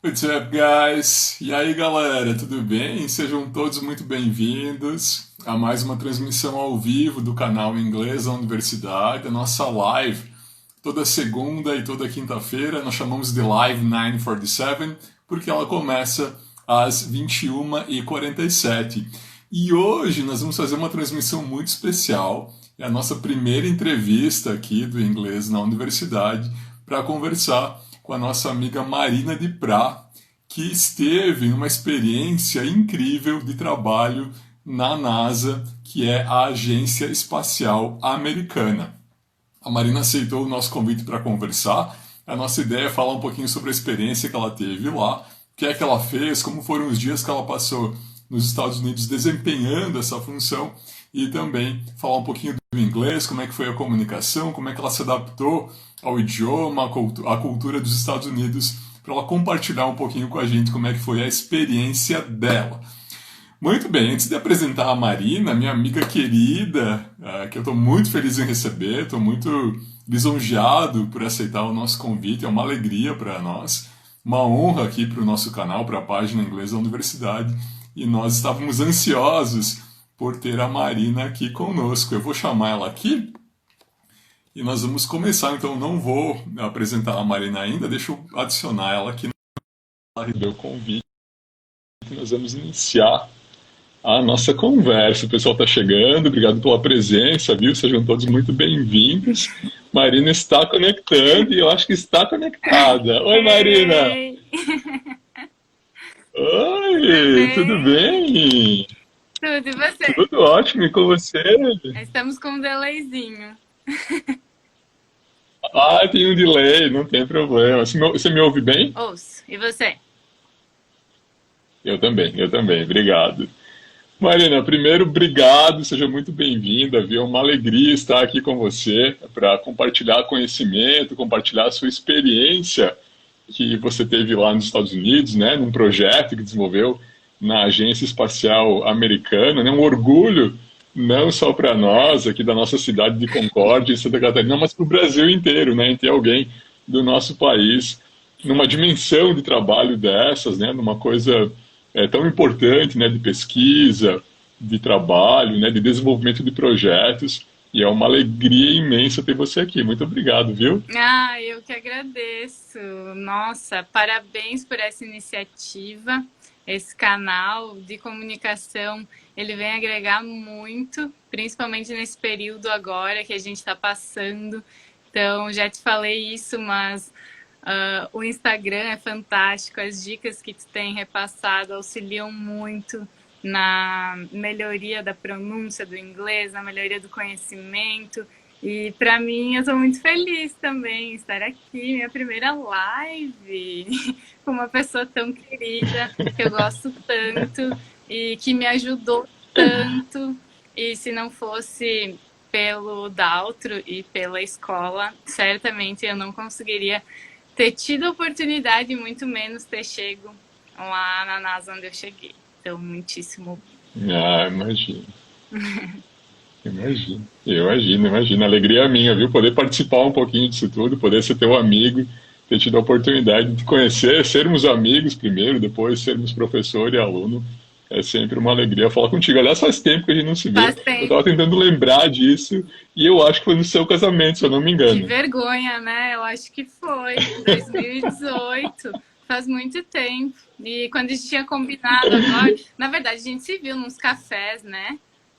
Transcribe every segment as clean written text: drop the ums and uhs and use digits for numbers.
What's up, guys? E aí, galera, tudo bem? Sejam todos muito bem-vindos a mais uma transmissão ao vivo do canal Inglês da Universidade, a nossa live. Toda segunda e toda quinta-feira nós chamamos de Live 947, porque ela começa às 21h47. E hoje nós vamos fazer uma transmissão muito especial. É a nossa primeira entrevista aqui do Inglês na Universidade para conversar com a nossa amiga Marina de Prá, que esteve numa experiência incrível de trabalho na NASA, que é a Agência Espacial Americana. A Marina aceitou o nosso convite para conversar. A nossa ideia é falar um pouquinho sobre a experiência que ela teve lá, o que é que ela fez, como foram os dias que ela passou nos Estados Unidos desempenhando essa função e também falar um pouquinho do inglês, como é que foi a comunicação, como é que ela se adaptou ao idioma, à cultura dos Estados Unidos, para ela compartilhar um pouquinho com a gente como é que foi a experiência dela. Muito bem, antes de apresentar a Marina, minha amiga querida, que eu estou muito feliz em receber, estou muito lisonjeado por aceitar o nosso convite, é uma alegria para nós, uma honra aqui para o nosso canal, para a página inglesa da universidade, e nós estávamos ansiosos por ter a Marina aqui conosco. Eu vou chamar ela aqui e nós vamos começar, então não vou apresentar a Marina ainda, deixa eu adicionar ela aqui no convite. Nós vamos iniciar a nossa conversa. O pessoal está chegando, obrigado pela presença, viu? Sejam todos muito bem-vindos. Marina está conectando e eu acho que está conectada. Oi, Marina! Ei. Oi, tudo bem? Tudo, e você? Tudo ótimo, e com você? Estamos com um delayzinho. Ah, tem um delay, não tem problema. Você me ouve bem? Ouço. E você? Eu também, obrigado. Marina, primeiro, obrigado, seja muito bem-vinda, viu? É uma alegria estar aqui com você para compartilhar conhecimento, compartilhar a sua experiência que você teve lá nos Estados Unidos, né, num projeto que desenvolveu na Agência Espacial Americana, né, um orgulho não só para nós aqui da nossa cidade de Concórdia, em Santa Catarina, mas para o Brasil inteiro, né, em ter alguém do nosso país numa dimensão de trabalho dessas, né, numa coisa tão importante, né, de pesquisa, de trabalho, né, de desenvolvimento de projetos. E é uma alegria imensa ter você aqui. Muito obrigado, viu? Ah, eu que agradeço. Nossa, parabéns por essa iniciativa. Esse canal de comunicação, ele vem agregar muito, principalmente nesse período agora que a gente está passando. Então, já te falei isso, mas o Instagram é fantástico, as dicas que tu tem repassado auxiliam muito na melhoria da pronúncia do inglês, na melhoria do conhecimento. E para mim, eu estou muito feliz também estar aqui, minha primeira live, com uma pessoa tão querida, que eu gosto tanto e que me ajudou tanto. E se não fosse pelo Daltro e pela escola, certamente eu não conseguiria ter tido a oportunidade e muito menos ter chego lá na NASA onde eu cheguei. Então, muitíssimo. Ah, imagino. Imagino. A alegria é minha, viu? Poder participar um pouquinho disso tudo, poder ser teu amigo, ter tido a oportunidade de te conhecer, sermos amigos primeiro, depois sermos professor e aluno. É sempre uma alegria falar contigo. Aliás, faz tempo que a gente não se vê. Faz Eu tempo. estava tentando lembrar disso e eu acho que foi no seu casamento, se eu não me Que engano. vergonha, né? Eu acho que foi 2018. Faz muito tempo. E quando a gente tinha combinado agora, na verdade, a gente se viu nos cafés, né?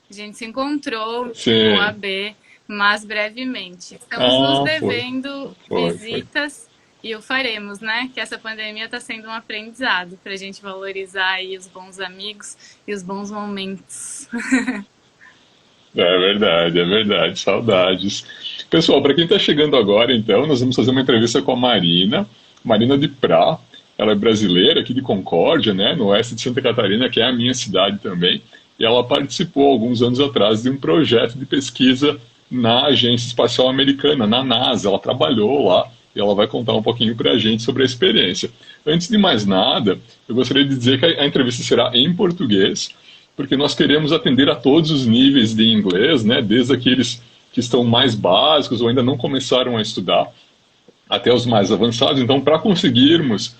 A gente se encontrou no Sim. AB, mas brevemente. Estamos nos Ah, foi. devendo Foi. visitas e o faremos, né? Que essa pandemia está sendo um aprendizado para a gente valorizar aí os bons amigos e os bons momentos. É verdade. Saudades. Pessoal, para quem está chegando agora, então, nós vamos fazer uma entrevista com a Marina de Prá. Ela é brasileira, aqui de Concórdia, né, no oeste de Santa Catarina, que é a minha cidade também. E ela participou, alguns anos atrás, de um projeto de pesquisa na Agência Espacial Americana, na NASA. Ela trabalhou lá e ela vai contar um pouquinho para a gente sobre a experiência. Antes de mais nada, eu gostaria de dizer que a entrevista será em português, porque nós queremos atender a todos os níveis de inglês, né, desde aqueles que estão mais básicos ou ainda não começaram a estudar, até os mais avançados. Então, para conseguirmos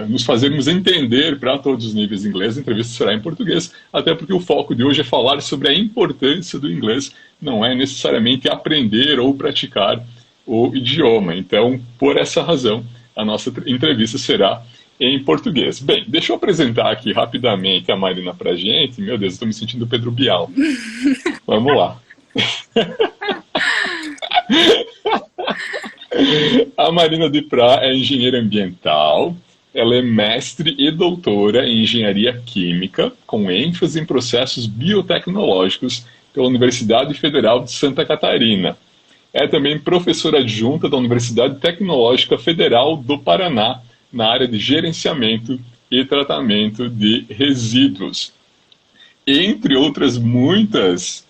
nos fazermos entender para todos os níveis de inglês. A entrevista será em português, até porque o foco de hoje é falar sobre a importância do inglês, não é necessariamente aprender ou praticar o idioma. Então, por essa razão, a nossa entrevista será em português. Bem, deixa eu apresentar aqui rapidamente a Marina para a gente. Meu Deus, estou me sentindo Pedro Bial. Vamos lá. A Marina de Prá é engenheira ambiental, ela é mestre e doutora em engenharia química, com ênfase em processos biotecnológicos pela Universidade Federal de Santa Catarina. É também professora adjunta da Universidade Tecnológica Federal do Paraná, na área de gerenciamento e tratamento de resíduos. Entre outras muitas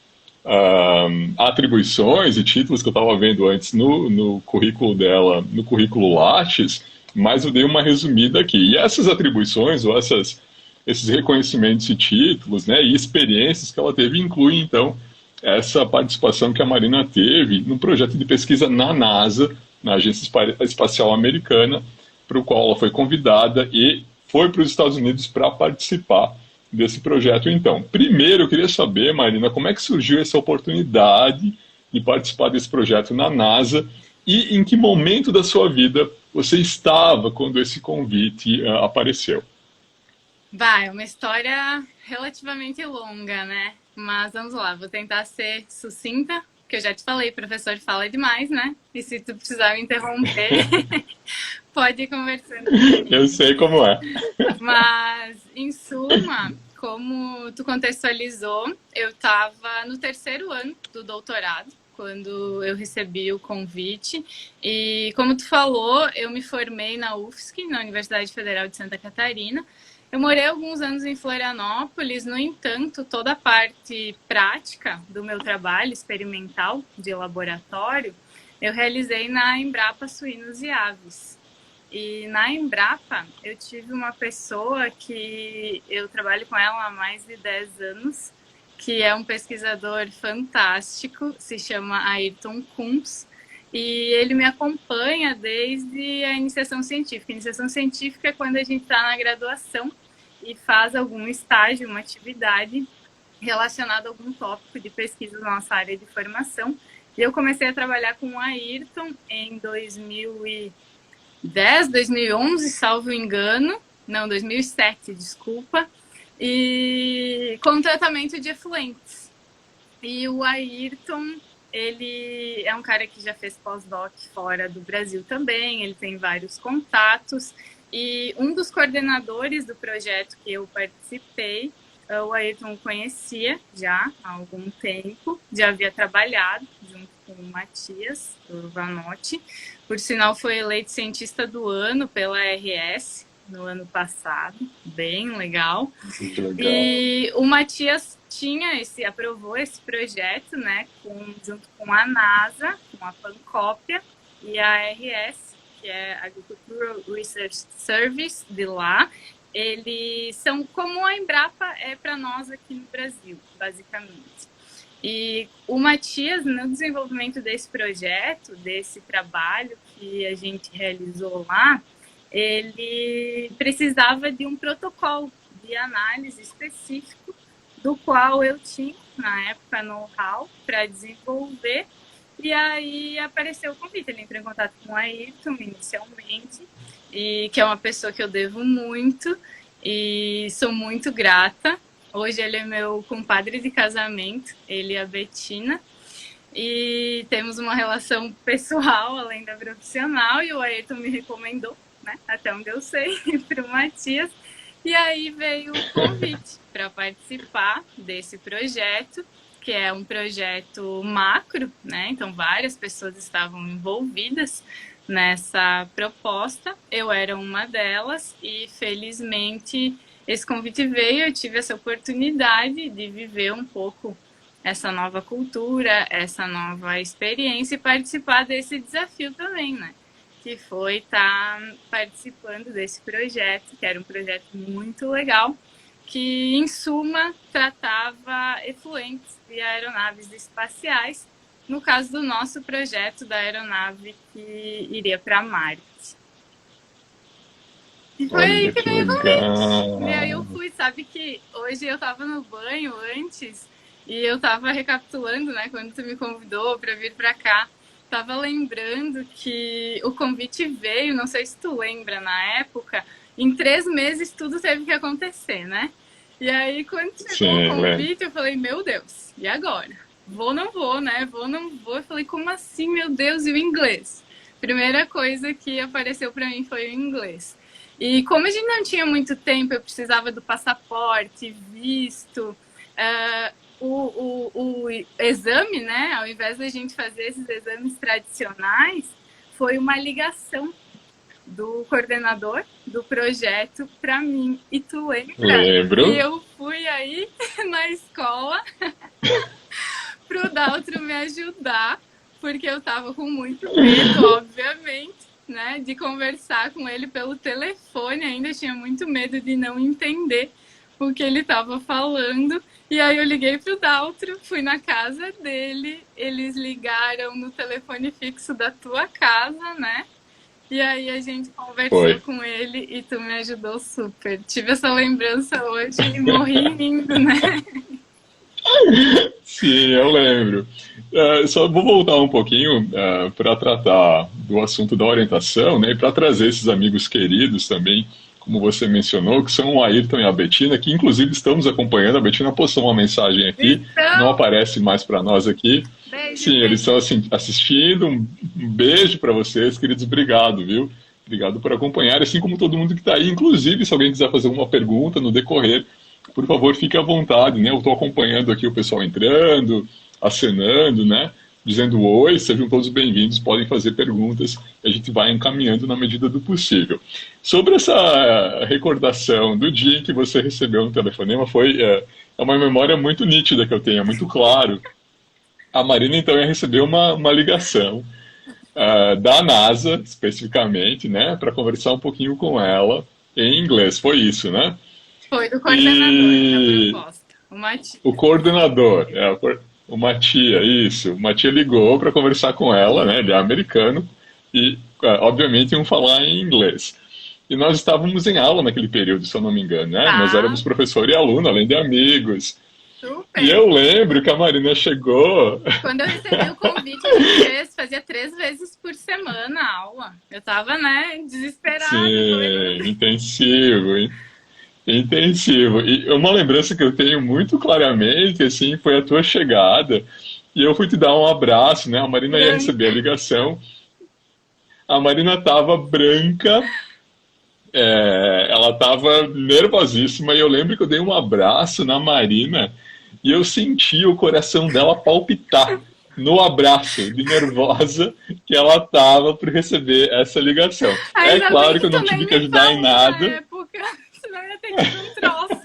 atribuições e títulos que eu estava vendo antes no currículo dela, no currículo Lattes, mas eu dei uma resumida aqui. E essas atribuições, ou esses reconhecimentos e títulos, né, e experiências que ela teve, incluem, então, essa participação que a Marina teve num projeto de pesquisa na NASA, na Agência Espacial Americana, para o qual ela foi convidada e foi para os Estados Unidos para participar desse projeto. Então, primeiro eu queria saber, Marina, como é que surgiu essa oportunidade de participar desse projeto na NASA e em que momento da sua vida você estava quando esse convite apareceu? Vai, é uma história relativamente longa, né? Mas vamos lá, vou tentar ser sucinta, porque eu já te falei, professor fala demais, né? E se tu precisar me interromper, pode ir conversando Eu comigo. sei como é. Mas, em suma, como tu contextualizou, eu estava no terceiro ano do doutorado, quando eu recebi o convite. E, como tu falou, eu me formei na UFSC, na Universidade Federal de Santa Catarina. Eu morei alguns anos em Florianópolis, no entanto, toda a parte prática do meu trabalho experimental de laboratório, eu realizei na Embrapa Suínos e Aves. E na Embrapa, eu tive uma pessoa que eu trabalho com ela há mais de 10 anos, que é um pesquisador fantástico, se chama Ayrton Kunz, e ele me acompanha desde a iniciação científica. A iniciação científica é quando a gente está na graduação e faz algum estágio, uma atividade relacionada a algum tópico de pesquisa da nossa área de formação. E eu comecei a trabalhar com o Ayrton em 2010, 2011, salvo engano. Não, 2007, desculpa. E com tratamento de efluentes. E o Ayrton, ele é um cara que já fez pós-doc fora do Brasil também, ele tem vários contatos. E um dos coordenadores do projeto que eu participei, o Ayrton conhecia já há algum tempo, já havia trabalhado junto com o Matias, do Vanotti. Por sinal, foi eleito cientista do ano pela RS no ano passado, bem legal. Muito legal. E o Matias aprovou esse projeto, né, junto com a NASA, com a Pancópia e a RS, que é a Agricultural Research Service de lá. Eles são como a Embrapa é para nós aqui no Brasil, basicamente. E o Matias, no desenvolvimento desse projeto, desse trabalho que a gente realizou lá, ele precisava de um protocolo de análise específico, do qual eu tinha, na época, know-how para desenvolver. E aí apareceu o convite, ele entrou em contato com a Ayrton inicialmente, e que é uma pessoa que eu devo muito e sou muito grata. Hoje ele é meu compadre de casamento, ele e a Betina, e temos uma relação pessoal além da profissional, e o Ayrton me recomendou, né, até onde eu sei, para o Matias, e aí veio o convite para participar desse projeto, que é um projeto macro, né? Então várias pessoas estavam envolvidas nessa proposta. Eu era uma delas e felizmente esse convite veio, eu tive essa oportunidade de viver um pouco essa nova cultura, essa nova experiência e participar desse desafio também, né? Que foi estar participando desse projeto, que era um projeto muito legal, que, em suma, tratava efluentes de aeronaves espaciais, no caso do nosso projeto da aeronave que iria para Marte. E foi aí Olha que que veio o convite. E aí eu legal. fui, sabe que hoje eu tava no banho antes e eu tava recapitulando, né, quando tu me convidou pra vir pra cá. Tava lembrando que o convite veio, não sei se tu lembra, na época, em 3 meses tudo teve que acontecer, né? E aí, quando chegou o Sim, lembro. convite, eu falei, meu Deus, e agora? Vou ou não vou, né? Vou ou não vou? Eu falei, como assim, meu Deus, e o inglês? Primeira coisa que apareceu para mim foi o inglês. E como a gente não tinha muito tempo, eu precisava do passaporte, visto, o exame, né? Ao invés da gente fazer esses exames tradicionais, foi uma ligação do coordenador do projeto para mim. E tu lembra que Lembro. eu fui aí na escola pro Daltro me ajudar, porque eu tava com muito medo, obviamente, né, de conversar com ele pelo telefone, ainda tinha muito medo de não entender o que ele estava falando. E aí eu liguei pro Daltro, fui na casa dele, eles ligaram no telefone fixo da tua casa, né? E aí a gente Foi. conversou com ele e tu me ajudou super. Tive essa lembrança hoje e morri rindo, né? Sim, eu lembro. Só vou voltar um pouquinho para tratar do assunto da orientação, né, e para trazer esses amigos queridos também, como você mencionou, que são o Ayrton e a Betina, que inclusive estamos acompanhando. A Betina postou uma mensagem aqui, não Então, aparece mais para nós aqui. beijo, Sim, eles estão beijo. assim, assistindo. Um beijo para vocês, queridos. Obrigado, viu? Obrigado por acompanhar, assim como todo mundo que está aí. Inclusive, se alguém quiser fazer uma pergunta no decorrer, por favor, fique à vontade, né? Eu estou acompanhando aqui o pessoal entrando, acenando, né? Dizendo oi, sejam todos bem-vindos, podem fazer perguntas, e a gente vai encaminhando na medida do possível. Sobre essa recordação do dia em que você recebeu um telefonema, é uma memória muito nítida que eu tenho, é muito claro. A Marina, então, ia receber uma ligação da NASA, especificamente, né? Para conversar um pouquinho com ela em inglês. Foi isso, né? Foi do coordenador a E proposta. O Mati. o coordenador, o Matia, isso. O Matia ligou para conversar com ela, né? Ele é americano e, obviamente, iam falar em inglês. E nós estávamos em aula naquele período, se eu não me engano, né? Nós Tá, éramos professor e aluno, além de amigos. E super. eu lembro que a Marina chegou. Quando eu recebi o convite, a gente fazia 3 vezes por semana a aula. Eu tava, né, desesperada. Eu falei, meu Sim, Deus. intensivo, intensivo. E uma lembrança que eu tenho muito claramente, assim, foi a tua chegada. E eu fui te dar um abraço, né? A Marina ia receber a Branca. ligação. A Marina tava branca, ela tava nervosíssima. E eu lembro que eu dei um abraço na Marina e eu senti o coração dela palpitar no abraço, de nervosa que ela tava por receber essa ligação. É Ainda bem claro que que eu não tu nem tive que me ajudar em falou na nada. época, senão eu ia ter tido um troço.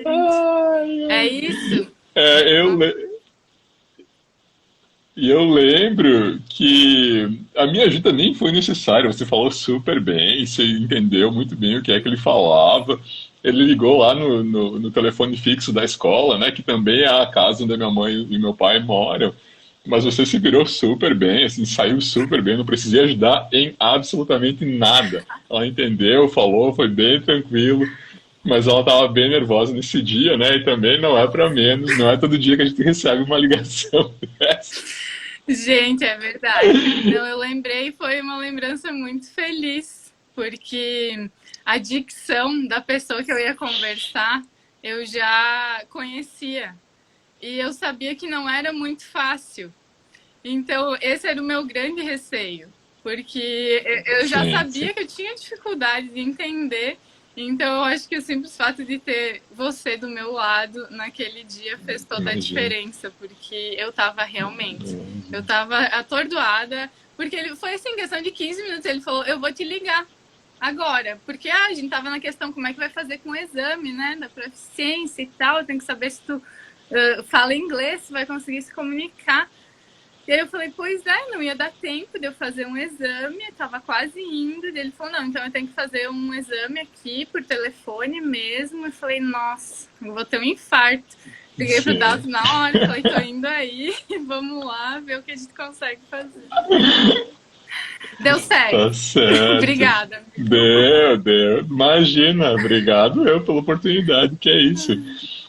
Ai, gente. É isso? É, e eu lembro que a minha ajuda nem foi necessária. Você falou super bem, você entendeu muito bem o que é que ele falava. Ele ligou lá no telefone fixo da escola, né, que também é a casa onde minha mãe e meu pai moram. Mas você se virou super bem, assim, saiu super bem, não precisei ajudar em absolutamente nada. Ela entendeu, falou, foi bem tranquilo. Mas ela estava bem nervosa nesse dia, né? E também não é para menos, não é todo dia que a gente recebe uma ligação dessa. Gente, é verdade. Não, eu lembrei, foi uma lembrança muito feliz, porque a dicção da pessoa que eu ia conversar, eu já conhecia. E eu sabia que não era muito fácil. Então, esse era o meu grande receio, porque eu já Sim, sim, sabia que eu tinha dificuldade de entender. Então, eu acho que o simples fato de ter você do meu lado naquele dia fez toda a imagino. diferença, porque eu tava realmente, eu tava atordoada, porque ele foi assim, questão de 15 minutos, ele falou, eu vou te ligar agora, porque a gente tava na questão como é que vai fazer com o exame, né, da proficiência e tal, tem que saber se tu fala inglês, se vai conseguir se comunicar. E aí eu falei, pois é, não ia dar tempo de eu fazer um exame, eu tava quase indo. E ele falou, não, então eu tenho que fazer um exame aqui por telefone mesmo. Eu falei, nossa, eu vou ter um infarto. Liguei pro Sim. Dalton na hora, falei, tô indo aí, vamos lá ver o que a gente consegue fazer. deu certo. Tá certo. Obrigada. Deu. Imagina, obrigado eu pela oportunidade, que é isso.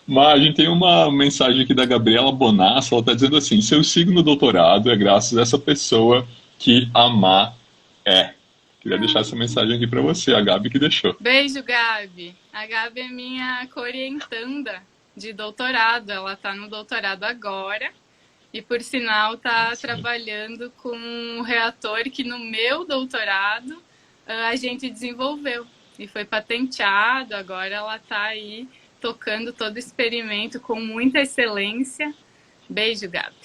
Mas a gente tem uma mensagem aqui da Gabriela Bonassa, ela está dizendo assim: seu signo no doutorado é graças a essa pessoa que amar é. Queria deixar essa mensagem aqui para você, a Gabi que deixou. Beijo, Gabi. A Gabi é minha co-orientanda de doutorado. Ela está no doutorado agora e, por sinal, está trabalhando com um reator que no meu doutorado a gente desenvolveu e foi patenteado. Agora ela está aí tocando todo o experimento com muita excelência. Beijo, Gabi.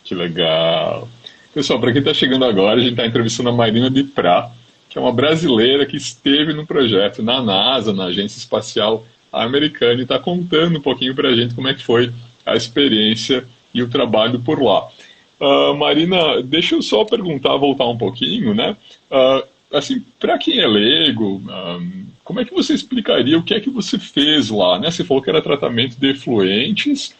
Que legal. Pessoal, para quem está chegando agora, a gente está entrevistando a Marina de Prá, que é uma brasileira que esteve no projeto na NASA, na Agência Espacial Americana, e está contando um pouquinho para a gente como é que foi a experiência e o trabalho por lá. Marina, deixa eu só perguntar, voltar um pouquinho, né? Assim, para quem é leigo, como é que você explicaria o que é que você fez lá, né? Você falou que era tratamento de efluentes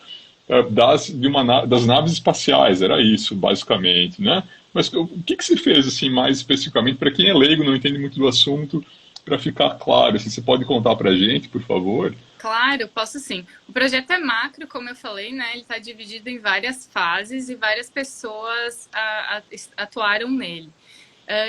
das naves espaciais, era isso, basicamente, né? Mas o que você fez, assim, mais especificamente, para quem é leigo, não entende muito do assunto, para ficar claro, assim, você pode contar para a gente, por favor? Claro, posso sim. O projeto é macro, como eu falei, né? Ele está dividido em várias fases e várias pessoas atuaram nele.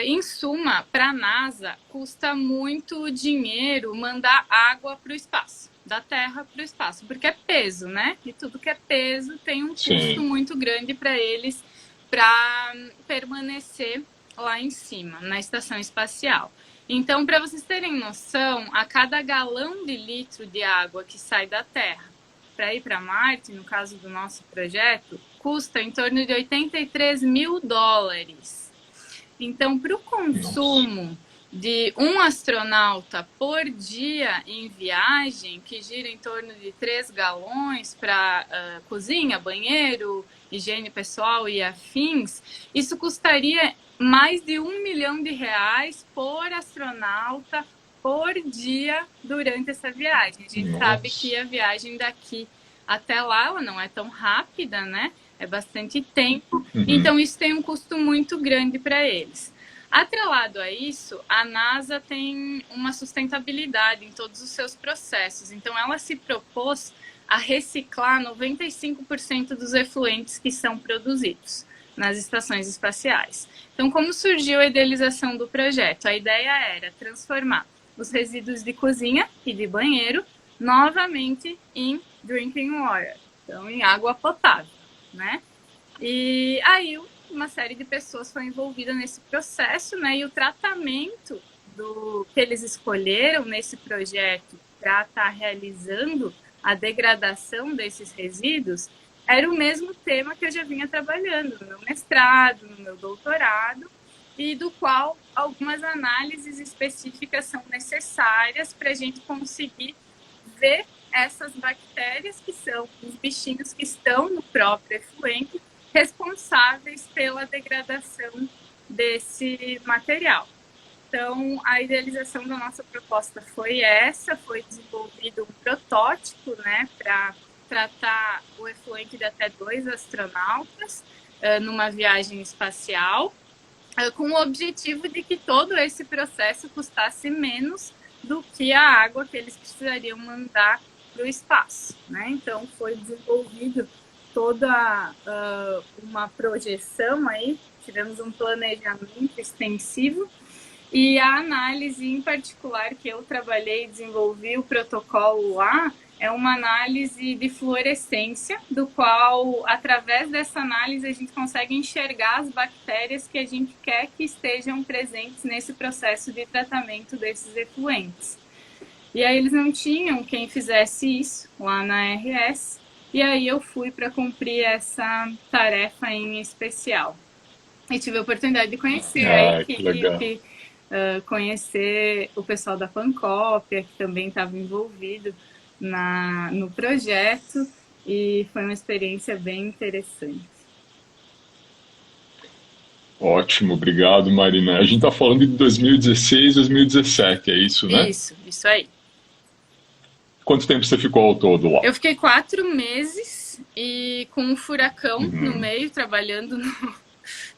Em suma, para a NASA, custa muito dinheiro mandar água para o espaço, da Terra para o espaço, porque é peso, né? E tudo que é peso tem um custo muito grande para eles para permanecer lá em cima, na estação espacial. Então, para vocês terem noção, a cada galão de litro de água que sai da Terra para ir para Marte, no caso do nosso projeto, custa em torno de $83 mil. Então, para o consumo de um astronauta por dia em viagem, que gira em torno de 3 galões para cozinha, banheiro, higiene pessoal e afins, isso custaria mais de R$1 milhão por astronauta por dia durante essa viagem. A gente sabe que a viagem daqui até lá ela não é tão rápida, né? É bastante tempo, então isso tem um custo muito grande para eles. Atrelado a isso, a NASA tem uma sustentabilidade em todos os seus processos, então ela se propôs a reciclar 95% dos efluentes que são produzidos nas estações espaciais. Então, como surgiu a idealização do projeto? A ideia era transformar os resíduos de cozinha e de banheiro novamente em drinking water, então em água potável, né? E aí uma série de pessoas foi envolvida nesse processo, né? E o tratamento que eles escolheram nesse projeto para estar realizando a degradação desses resíduos era o mesmo tema que eu já vinha trabalhando no meu mestrado, no meu doutorado, e do qual algumas análises específicas são necessárias para a gente conseguir ver essas bactérias, que são os bichinhos que estão no próprio efluente, responsáveis pela degradação desse material. Então, a idealização da nossa proposta foi essa, foi desenvolvido um protótipo, né, para tratar o efluente de até 2 astronautas numa viagem espacial, com o objetivo de que todo esse processo custasse menos do que a água que eles precisariam mandar para o espaço, né? Então, foi desenvolvido toda uma projeção aí, tivemos um planejamento extensivo e a análise em particular que eu trabalhei e desenvolvi o protocolo lá é uma análise de fluorescência, do qual, através dessa análise, a gente consegue enxergar as bactérias que a gente quer que estejam presentes nesse processo de tratamento desses efluentes. E aí eles não tinham quem fizesse isso lá na RS, e aí eu fui para cumprir essa tarefa em especial. E tive a oportunidade de conhecer a equipe, conhecer o pessoal da Pancópia, que também estava envolvido no projeto, e foi uma experiência bem interessante. Ótimo, obrigado, Marina. A gente está falando de 2016, 2017, é isso, né? Isso aí. Quanto tempo você ficou ao todo lá? Eu fiquei 4 meses e com um furacão no meio, trabalhando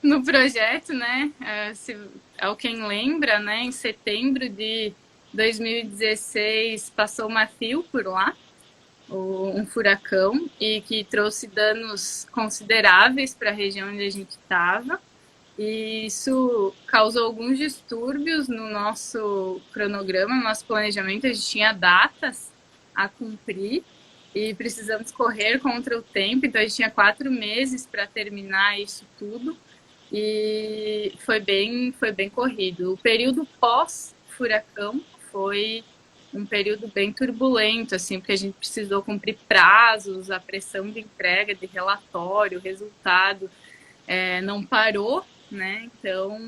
no projeto, né? Se alguém lembra, né? Em setembro de 2016 passou uma Matthew por lá, um furacão, e que trouxe danos consideráveis para a região onde a gente estava. E isso causou alguns distúrbios no nosso cronograma, no nosso planejamento. A gente tinha datas a cumprir e precisamos correr contra o tempo. Então, a gente tinha 4 meses para terminar isso tudo e foi bem corrido. O período pós-furacão foi um período bem turbulento, assim, porque a gente precisou cumprir prazos, a pressão de entrega, de relatório, resultado não parou, né? Então,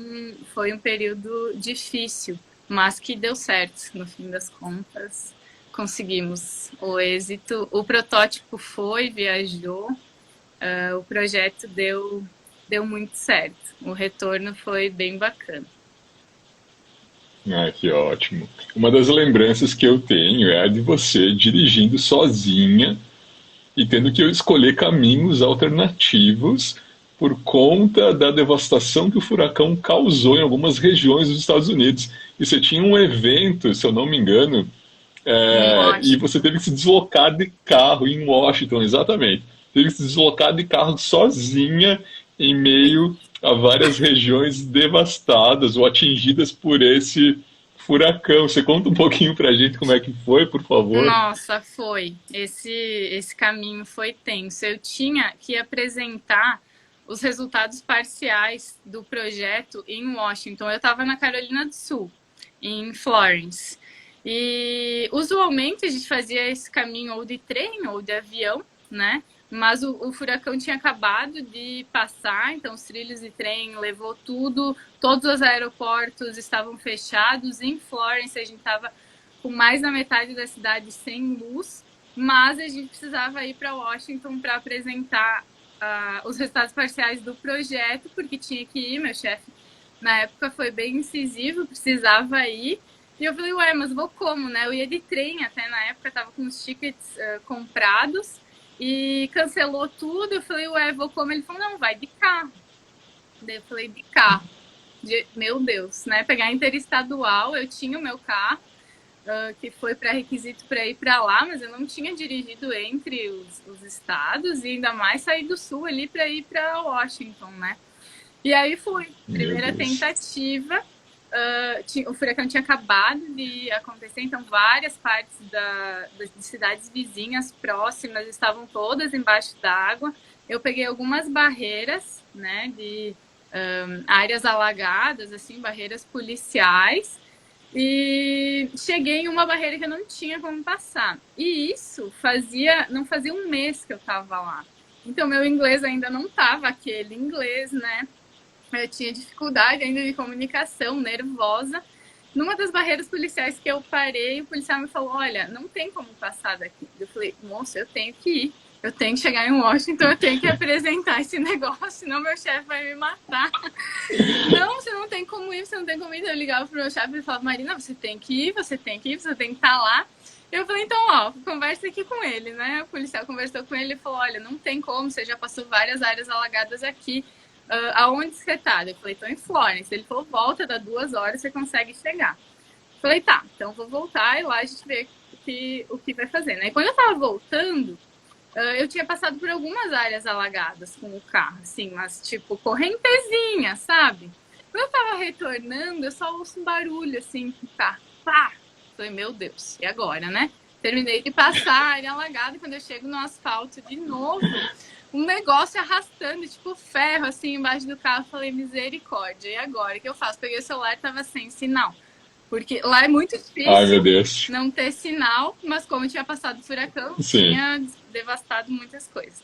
foi um período difícil, mas que deu certo, no fim das contas. Conseguimos o êxito. O protótipo viajou, o projeto deu muito certo. O retorno foi bem bacana. Ah, que ótimo. Uma das lembranças que eu tenho é a de você dirigindo sozinha e tendo que escolher caminhos alternativos por conta da devastação que o furacão causou em algumas regiões dos Estados Unidos. E você tinha um evento, se eu não me engano, e você teve que se deslocar de carro em Washington, exatamente. Teve que se deslocar de carro sozinha em meio a várias regiões devastadas ou atingidas por esse furacão. Você conta um pouquinho pra gente como é que foi, por favor? Nossa, foi. Esse caminho foi tenso. Eu tinha que apresentar os resultados parciais do projeto em Washington. Eu estava na Carolina do Sul, em Florence. E usualmente a gente fazia esse caminho ou de trem ou de avião, né? Mas o furacão tinha acabado de passar, então os trilhos de trem levou tudo, todos os aeroportos estavam fechados. Em Florence a gente estava com mais da metade da cidade sem luz, mas a gente precisava ir para Washington para apresentar os resultados parciais do projeto, porque tinha que ir, meu chefe na época foi bem incisivo, precisava ir. E eu falei, ué, mas vou como, né? Eu ia de trem até na época, tava com os tickets comprados e cancelou tudo. Eu falei, ué, vou como? Ele falou, não, vai de carro. Daí eu falei, de carro. Meu Deus, né? Pegar interestadual, eu tinha o meu carro, que foi pré-requisito para ir para lá, mas eu não tinha dirigido entre os estados e ainda mais sair do sul ali para ir para Washington, né? E aí fui, primeira tentativa. O furacão tinha acabado de acontecer, então várias partes de cidades vizinhas próximas estavam todas embaixo d'água. Eu peguei algumas barreiras, né, de áreas alagadas, assim, barreiras policiais, e cheguei em uma barreira que eu não tinha como passar. E isso não fazia um mês que eu estava lá. Então meu inglês ainda não estava aquele inglês, né? Eu tinha dificuldade ainda de comunicação, nervosa. Numa das barreiras policiais que eu parei, o policial me falou, olha, não tem como passar daqui. Eu falei, moço, eu tenho que ir. Eu tenho que chegar em Washington, eu tenho que apresentar esse negócio, senão meu chefe vai me matar. Não, você não tem como ir, você não tem como ir. Eu ligava pro meu chefe e falava, Marina, você tem que ir, você tem que ir, você tem que estar lá. Eu falei, então, ó, conversa aqui com ele, né? O policial conversou com ele e falou, olha, não tem como, você já passou várias áreas alagadas aqui. Aonde você tá? Eu falei, tô em Florence. Ele falou, volta, dá 2 horas, você consegue chegar. Eu falei, tá, então vou voltar e lá a gente vê o que vai fazer, né? E quando eu tava voltando, eu tinha passado por algumas áreas alagadas com o carro, assim, mas tipo, correntezinha, sabe? Quando eu tava retornando, eu só ouço um barulho, assim, com o carro. Pá! Falei, meu Deus, e agora, né? Terminei de passar a área alagada e quando eu chego no asfalto de novo, um negócio arrastando, tipo ferro, assim, embaixo do carro. Falei, misericórdia, e agora? O que eu faço? Peguei o celular e tava sem sinal. Porque lá é muito difícil não ter sinal, mas como tinha passado o furacão, tinha devastado muitas coisas.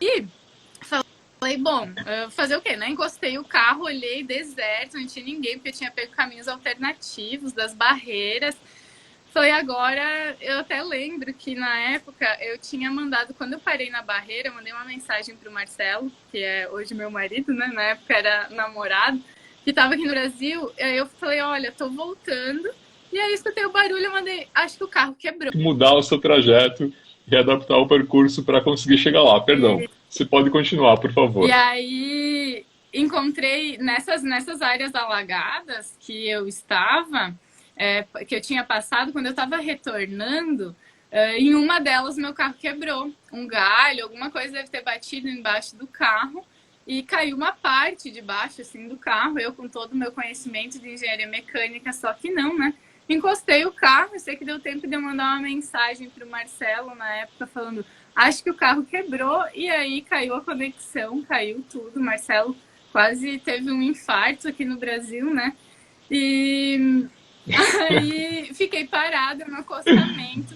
E falei, bom, fazer o quê, né? Encostei o carro, olhei deserto, não tinha ninguém, porque eu tinha pego caminhos alternativos das barreiras. Falei, agora, eu até lembro que na época eu tinha mandado, quando eu parei na barreira, eu mandei uma mensagem pro Marcelo, que é hoje meu marido, né? Na época era namorado, que tava aqui no Brasil. Aí eu falei, olha, tô voltando. E aí escutei o barulho, eu mandei, acho que o carro quebrou. Mudar o seu trajeto e adaptar o percurso para conseguir chegar lá. Perdão, você pode continuar, por favor. E aí encontrei nessas áreas alagadas que eu estava, que eu tinha passado, quando eu estava retornando, em uma delas meu carro quebrou. Um galho, alguma coisa deve ter batido embaixo do carro e caiu uma parte de baixo assim, do carro. Eu, com todo o meu conhecimento de engenharia mecânica, só que não, né? Encostei o carro, eu sei que deu tempo de eu mandar uma mensagem para o Marcelo na época falando: acho que o carro quebrou, e aí caiu a conexão, caiu tudo. O Marcelo quase teve um infarto aqui no Brasil, né? E aí fiquei parada no acostamento.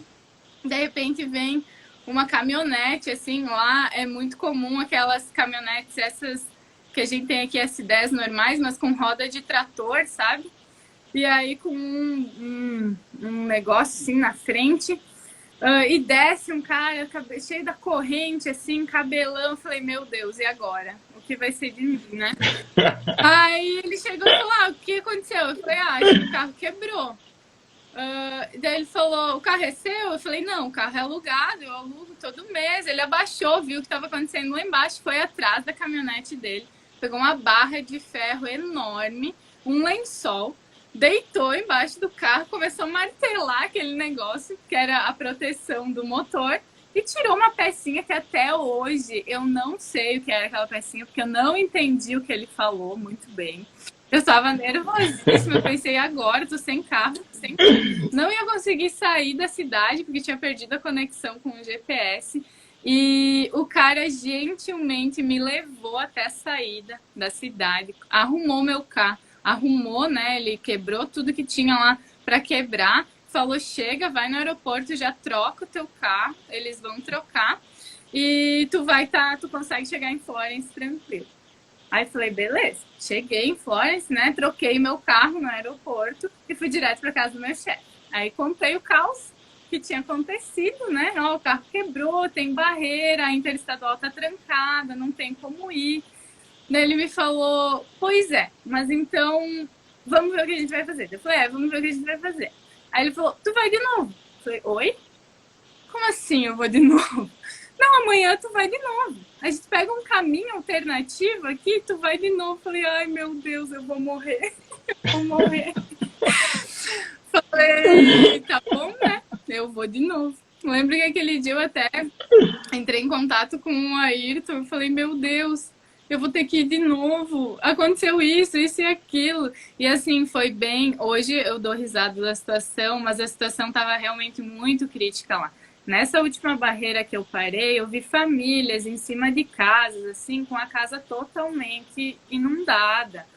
De repente vem uma caminhonete, assim, lá é muito comum aquelas caminhonetes, essas que a gente tem aqui, S10 normais, mas com roda de trator, sabe? E aí com um negócio assim na frente, e desce um cara cheio da corrente, assim, cabelão. Falei, meu Deus, e agora? O que vai ser de mim, né? Aí ele chegou e falou, o que aconteceu? Eu falei, acho que o carro quebrou. Daí ele falou, o carro é seu? Eu falei, não, o carro é alugado, eu alugo todo mês. Ele abaixou, viu o que estava acontecendo lá embaixo, foi atrás da caminhonete dele, pegou uma barra de ferro enorme, um lençol, deitou embaixo do carro, começou a martelar aquele negócio, que era a proteção do motor, e tirou uma pecinha que até hoje eu não sei o que era aquela pecinha, porque eu não entendi o que ele falou muito bem. Eu estava nervosíssima, eu pensei, agora, tô sem carro, não ia conseguir sair da cidade, porque tinha perdido a conexão com o GPS. E o cara gentilmente me levou até a saída da cidade, arrumou meu carro, arrumou, né? Ele quebrou tudo que tinha lá para quebrar, falou, chega, vai no aeroporto, já troca o teu carro, eles vão trocar e tu consegue chegar em Florence tranquilo. Aí falei, beleza, cheguei em Florence, né? Troquei meu carro no aeroporto e fui direto para casa do meu chefe. Aí contei o caos que tinha acontecido, né? O carro quebrou, tem barreira, a interestadual tá trancada, não tem como ir. Daí ele me falou, pois é, mas então vamos ver o que a gente vai fazer. Eu falei, vamos ver o que a gente vai fazer. Aí ele falou, tu vai de novo? Eu falei, oi? Como assim eu vou de novo? Não, amanhã tu vai de novo. A gente pega um caminho alternativo aqui, tu vai de novo. Falei, ai meu Deus, eu vou morrer. Eu vou morrer. Falei, tá bom, né? Eu vou de novo. Lembro que aquele dia eu até entrei em contato com o Ayrton. Eu falei, meu Deus, eu vou ter que ir de novo. Aconteceu isso e aquilo. E assim, foi bem. Hoje eu dou risada da situação, mas a situação estava realmente muito crítica lá. Nessa última barreira que eu parei, eu vi famílias em cima de casas, assim, com a casa totalmente inundada.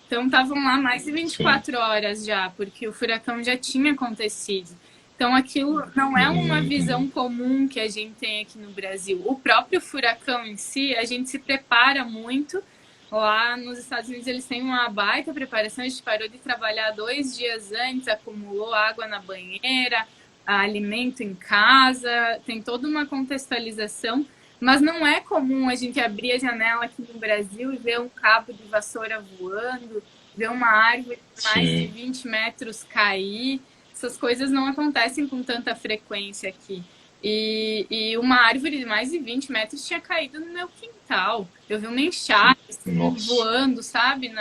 Então, estavam lá mais de 24 horas já, porque o furacão já tinha acontecido. Então, aquilo não é uma visão comum que a gente tem aqui no Brasil. O próprio furacão em si, a gente se prepara muito. Lá nos Estados Unidos, eles têm uma baita preparação. A gente parou de trabalhar 2 dias antes, acumulou água na banheira, alimento em casa, tem toda uma contextualização, mas não é comum a gente abrir a janela aqui no Brasil e ver um cabo de vassoura voando, ver uma árvore de mais de 20 metros cair. Essas coisas não acontecem com tanta frequência aqui. E uma árvore de mais de 20 metros tinha caído no meu quintal. Eu vi uma enxada assim, voando, sabe,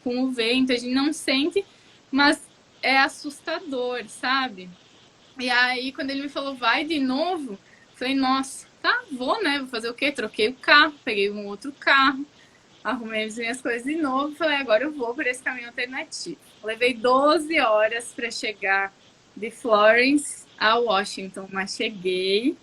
com o vento. A gente não sente, mas é assustador, sabe? E aí, quando ele me falou, vai de novo, falei, nossa, tá, vou, né? Vou fazer o quê? Troquei o carro, peguei um outro carro, arrumei as minhas coisas de novo, falei, agora eu vou por esse caminho alternativo. Levei 12 horas para chegar de Florence a Washington, mas cheguei.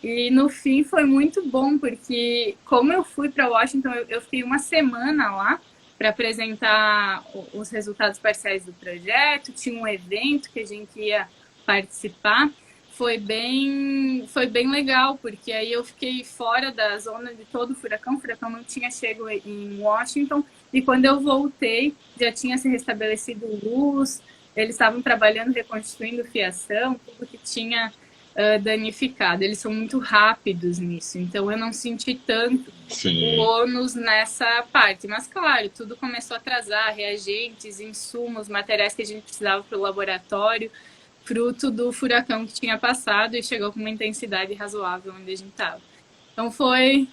E no fim foi muito bom, porque como eu fui para Washington, eu fiquei uma semana lá para apresentar os resultados parciais do projeto, tinha um evento que a gente ia participar, foi bem legal, porque aí eu fiquei fora da zona de todo o furacão não tinha chegado em Washington, e quando eu voltei, já tinha se restabelecido luz, eles estavam trabalhando, reconstruindo fiação, tudo que tinha danificado. Eles são muito rápidos nisso, então eu não senti tanto o ônus nessa parte. Mas, claro, tudo começou a atrasar, reagentes, insumos, materiais que a gente precisava para o laboratório, fruto do furacão que tinha passado e chegou com uma intensidade razoável onde a gente estava. Então foram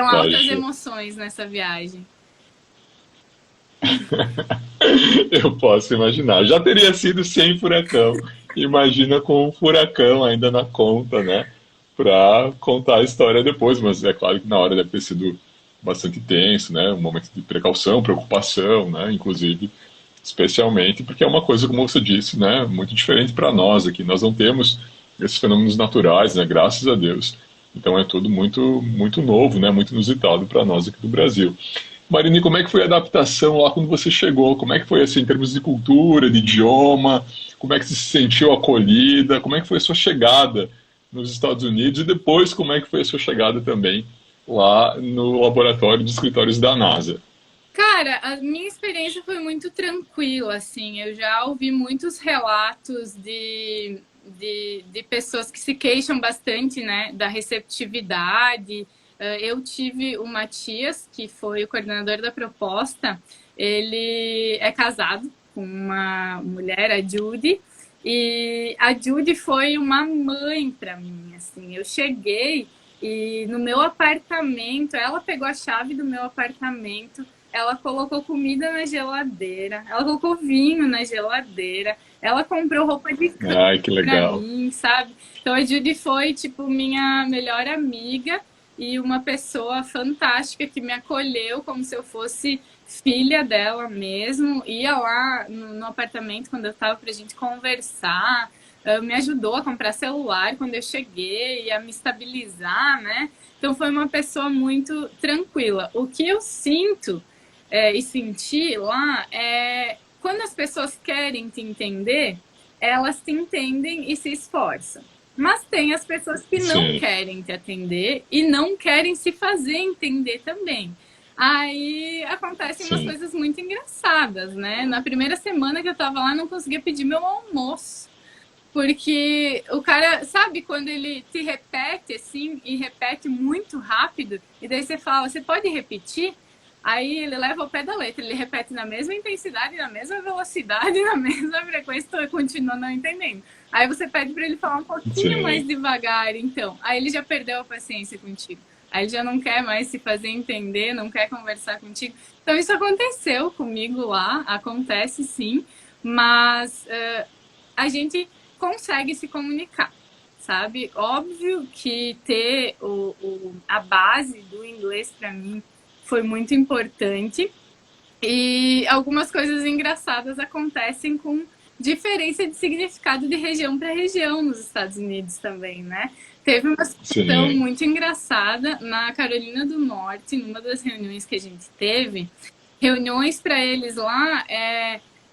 altas emoções nessa viagem. Eu posso imaginar. Já teria sido sem furacão. Imagina com um furacão ainda na conta, né? Para contar a história depois. Mas é claro que na hora deve ter sido bastante tenso, né? Um momento de precaução, preocupação, né? Inclusive, especialmente porque é uma coisa, como você disse, né? Muito diferente para nós aqui. Nós não temos esses fenômenos naturais, né? Graças a Deus. Então é tudo muito, muito novo, né? Muito inusitado para nós aqui do Brasil. Marine, como é que foi a adaptação lá quando você chegou? Como é que foi assim, em termos de cultura, de idioma? Como é que você se sentiu acolhida? Como é que foi a sua chegada nos Estados Unidos? E depois, como é que foi a sua chegada também lá no laboratório de escritórios da NASA? Cara, a minha experiência foi muito tranquila, assim. Eu já ouvi muitos relatos de pessoas que se queixam bastante, né, da receptividade. Eu tive o Matias, que foi o coordenador da proposta. Ele é casado com uma mulher, a Judy, e a Judy foi uma mãe para mim, assim. Eu cheguei e no meu apartamento, ela pegou a chave do meu apartamento, ela colocou comida na geladeira, ela colocou vinho na geladeira, ela comprou roupa de cama Ai, que pra legal. mim, sabe? Então a Judy foi, tipo, minha melhor amiga e uma pessoa fantástica que me acolheu como se eu fosse filha dela mesmo. Ia lá no apartamento quando eu tava pra gente conversar, me ajudou a comprar celular quando eu cheguei, a me estabilizar, né? Então foi uma pessoa muito tranquila. O que eu sinto e senti lá é quando as pessoas querem te entender, elas te entendem e se esforçam. Mas tem as pessoas que não Sim, querem te atender e não querem se fazer entender também. Aí acontecem umas sim, coisas muito engraçadas, né? Na primeira semana que eu tava lá, eu não conseguia pedir meu almoço. Porque o cara, sabe, quando ele te repete assim, e repete muito rápido, e daí você fala, você pode repetir? Aí ele leva ao pé da letra, ele repete na mesma intensidade, na mesma velocidade, na mesma frequência, então eu continuo não entendendo. Aí você pede para ele falar um pouquinho mais sim, devagar, então. Aí ele já perdeu a paciência contigo. Aí ele já não quer mais se fazer entender, não quer conversar contigo. Então isso aconteceu comigo lá, acontece sim, mas a gente consegue se comunicar, sabe? Óbvio que ter a base do inglês para mim foi muito importante e algumas coisas engraçadas acontecem com diferença de significado de região para região nos Estados Unidos também, né? Teve uma situação sim, muito engraçada na Carolina do Norte, numa das reuniões que a gente teve. Reuniões para eles lá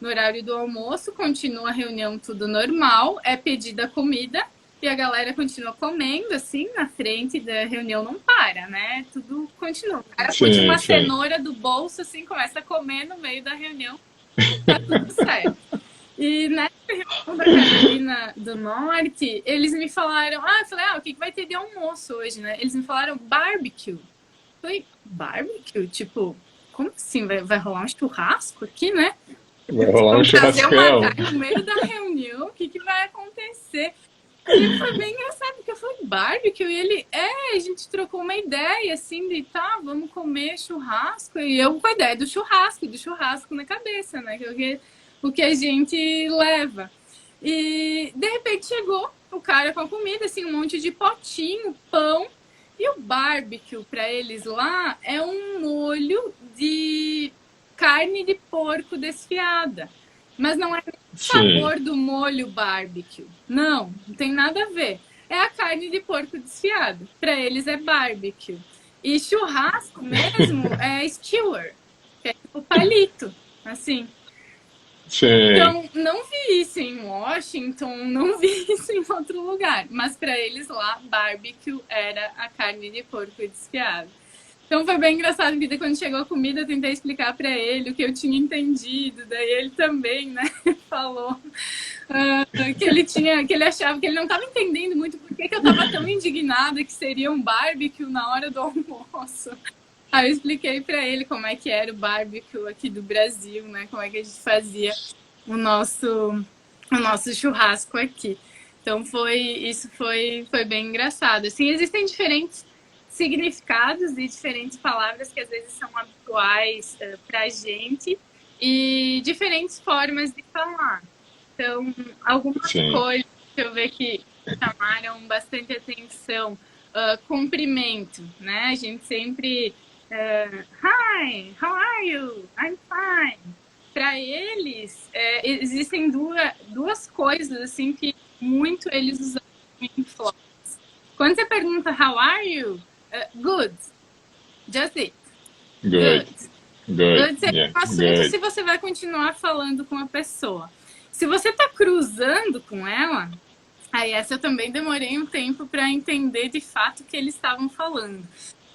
no horário do almoço, continua a reunião tudo normal, é pedida comida e a galera continua comendo, assim, na frente da reunião não para, né? Tudo continua. O cara puxa sim, uma sim. cenoura do bolso, assim, começa a comer no meio da reunião, tá tudo certo. E nessa reunião da Carolina do Norte, eles me falaram, eu falei, o que vai ter de almoço hoje, né? Eles me falaram barbecue. Eu falei, barbecue? Tipo, como assim? Vai rolar um churrasco aqui, né? Vai rolar um Vão trazer uma churrascão. carne no meio da reunião, o que vai acontecer? E foi bem engraçado, porque eu falei barbecue, e ele, a gente trocou uma ideia, assim, de, tá, vamos comer churrasco, e eu com a ideia do churrasco na cabeça, né, que é o que a gente leva. E, de repente, chegou o cara com a comida, assim, um monte de potinho, pão, e o barbecue, para eles lá, é um molho de carne de porco desfiada. Mas não é o Sim, sabor do molho barbecue. Não tem nada a ver. É a carne de porco desfiada. Para eles é barbecue. E churrasco mesmo é skewer, que é tipo palito, assim. sim, Então, não vi isso em Washington, não vi isso em outro lugar. Mas para eles lá, barbecue era a carne de porco desfiada. Então foi bem engraçado, porque quando chegou a comida eu tentei explicar para ele o que eu tinha entendido, daí ele também, né, falou que ele achava que ele não estava entendendo muito por que eu estava tão indignada que seria um barbecue na hora do almoço. Aí eu expliquei para ele como é que era o barbecue aqui do Brasil, né, como é que a gente fazia o nosso churrasco aqui. Então foi bem engraçado. Assim, existem diferentes significados e diferentes palavras que às vezes são habituais para a gente e diferentes formas de falar. Então, algumas Sim. coisas que eu vejo que chamaram bastante atenção. Cumprimento, né? A gente sempre... Hi, how are you? I'm fine. Para eles, existem duas coisas assim que muito eles usam em Flórida. Quando você pergunta how are you? Good. Just it. Good. Good. Good. Good seria Yeah. um assunto Good. se você vai continuar falando com a pessoa. Se você está cruzando com ela, aí essa eu também demorei um tempo para entender de fato o que eles estavam falando.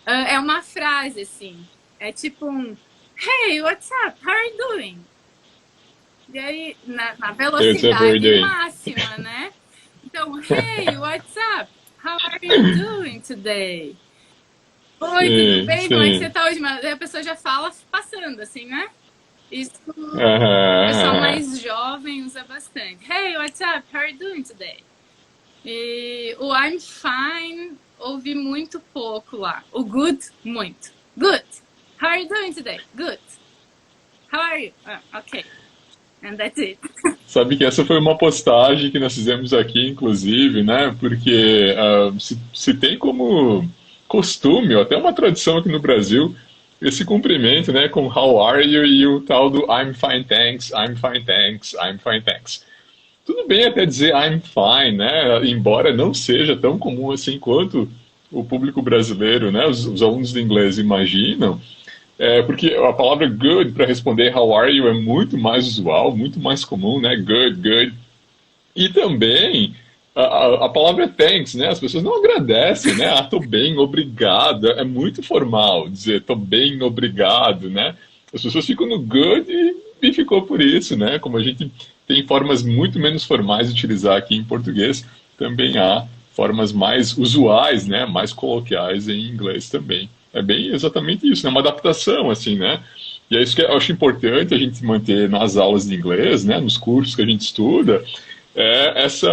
É uma frase assim, é tipo um Hey, what's up? How are you doing? E aí, na It's a very velocidade day. máxima, né? Então, hey, what's up? How are you doing today? Oi, tudo Sim, bem? Como é que você sim. tá hoje? Mas a pessoa já fala passando, assim, né? Isso o pessoal Aham. mais jovem usa bastante. Hey, what's up? How are you doing today? E o I'm fine, ouvi muito pouco lá. O good, muito. Good. How are you doing today? Good. How are you? Okay. And that's it. Sabe que essa foi uma postagem que nós fizemos aqui, inclusive, né? Porque se tem como costume, ou até uma tradição aqui no Brasil, esse cumprimento, né? Com how are you e o tal do I'm fine, thanks, I'm fine, thanks, I'm fine, thanks. Tudo bem até dizer I'm fine, né? Embora não seja tão comum assim quanto o público brasileiro, né? Os alunos de inglês imaginam. Porque a palavra good para responder how are you é muito mais usual, muito mais comum, né? Good, good. E também a palavra thanks, né? As pessoas não agradecem, né? Ah, tô bem, obrigado. É muito formal dizer tô bem, obrigado, né? As pessoas ficam no good e ficou por isso, né? Como a gente tem formas muito menos formais de utilizar aqui em português, também há formas mais usuais, né? Mais coloquiais em inglês também. É bem exatamente isso, né? Uma adaptação, assim, né? E é isso que eu acho importante a gente manter nas aulas de inglês, né? Nos cursos que a gente estuda, essa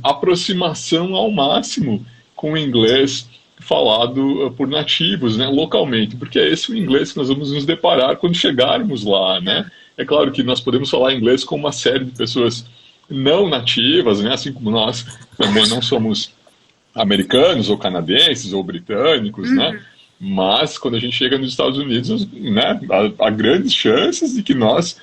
aproximação ao máximo com o inglês falado por nativos, né, localmente, porque é esse o inglês que nós vamos nos deparar quando chegarmos lá, né? É claro que nós podemos falar inglês com uma série de pessoas não nativas, né, assim como nós também não somos americanos ou canadenses ou britânicos, né? Uhum. Mas quando a gente chega nos Estados Unidos, né, há grandes chances de que nós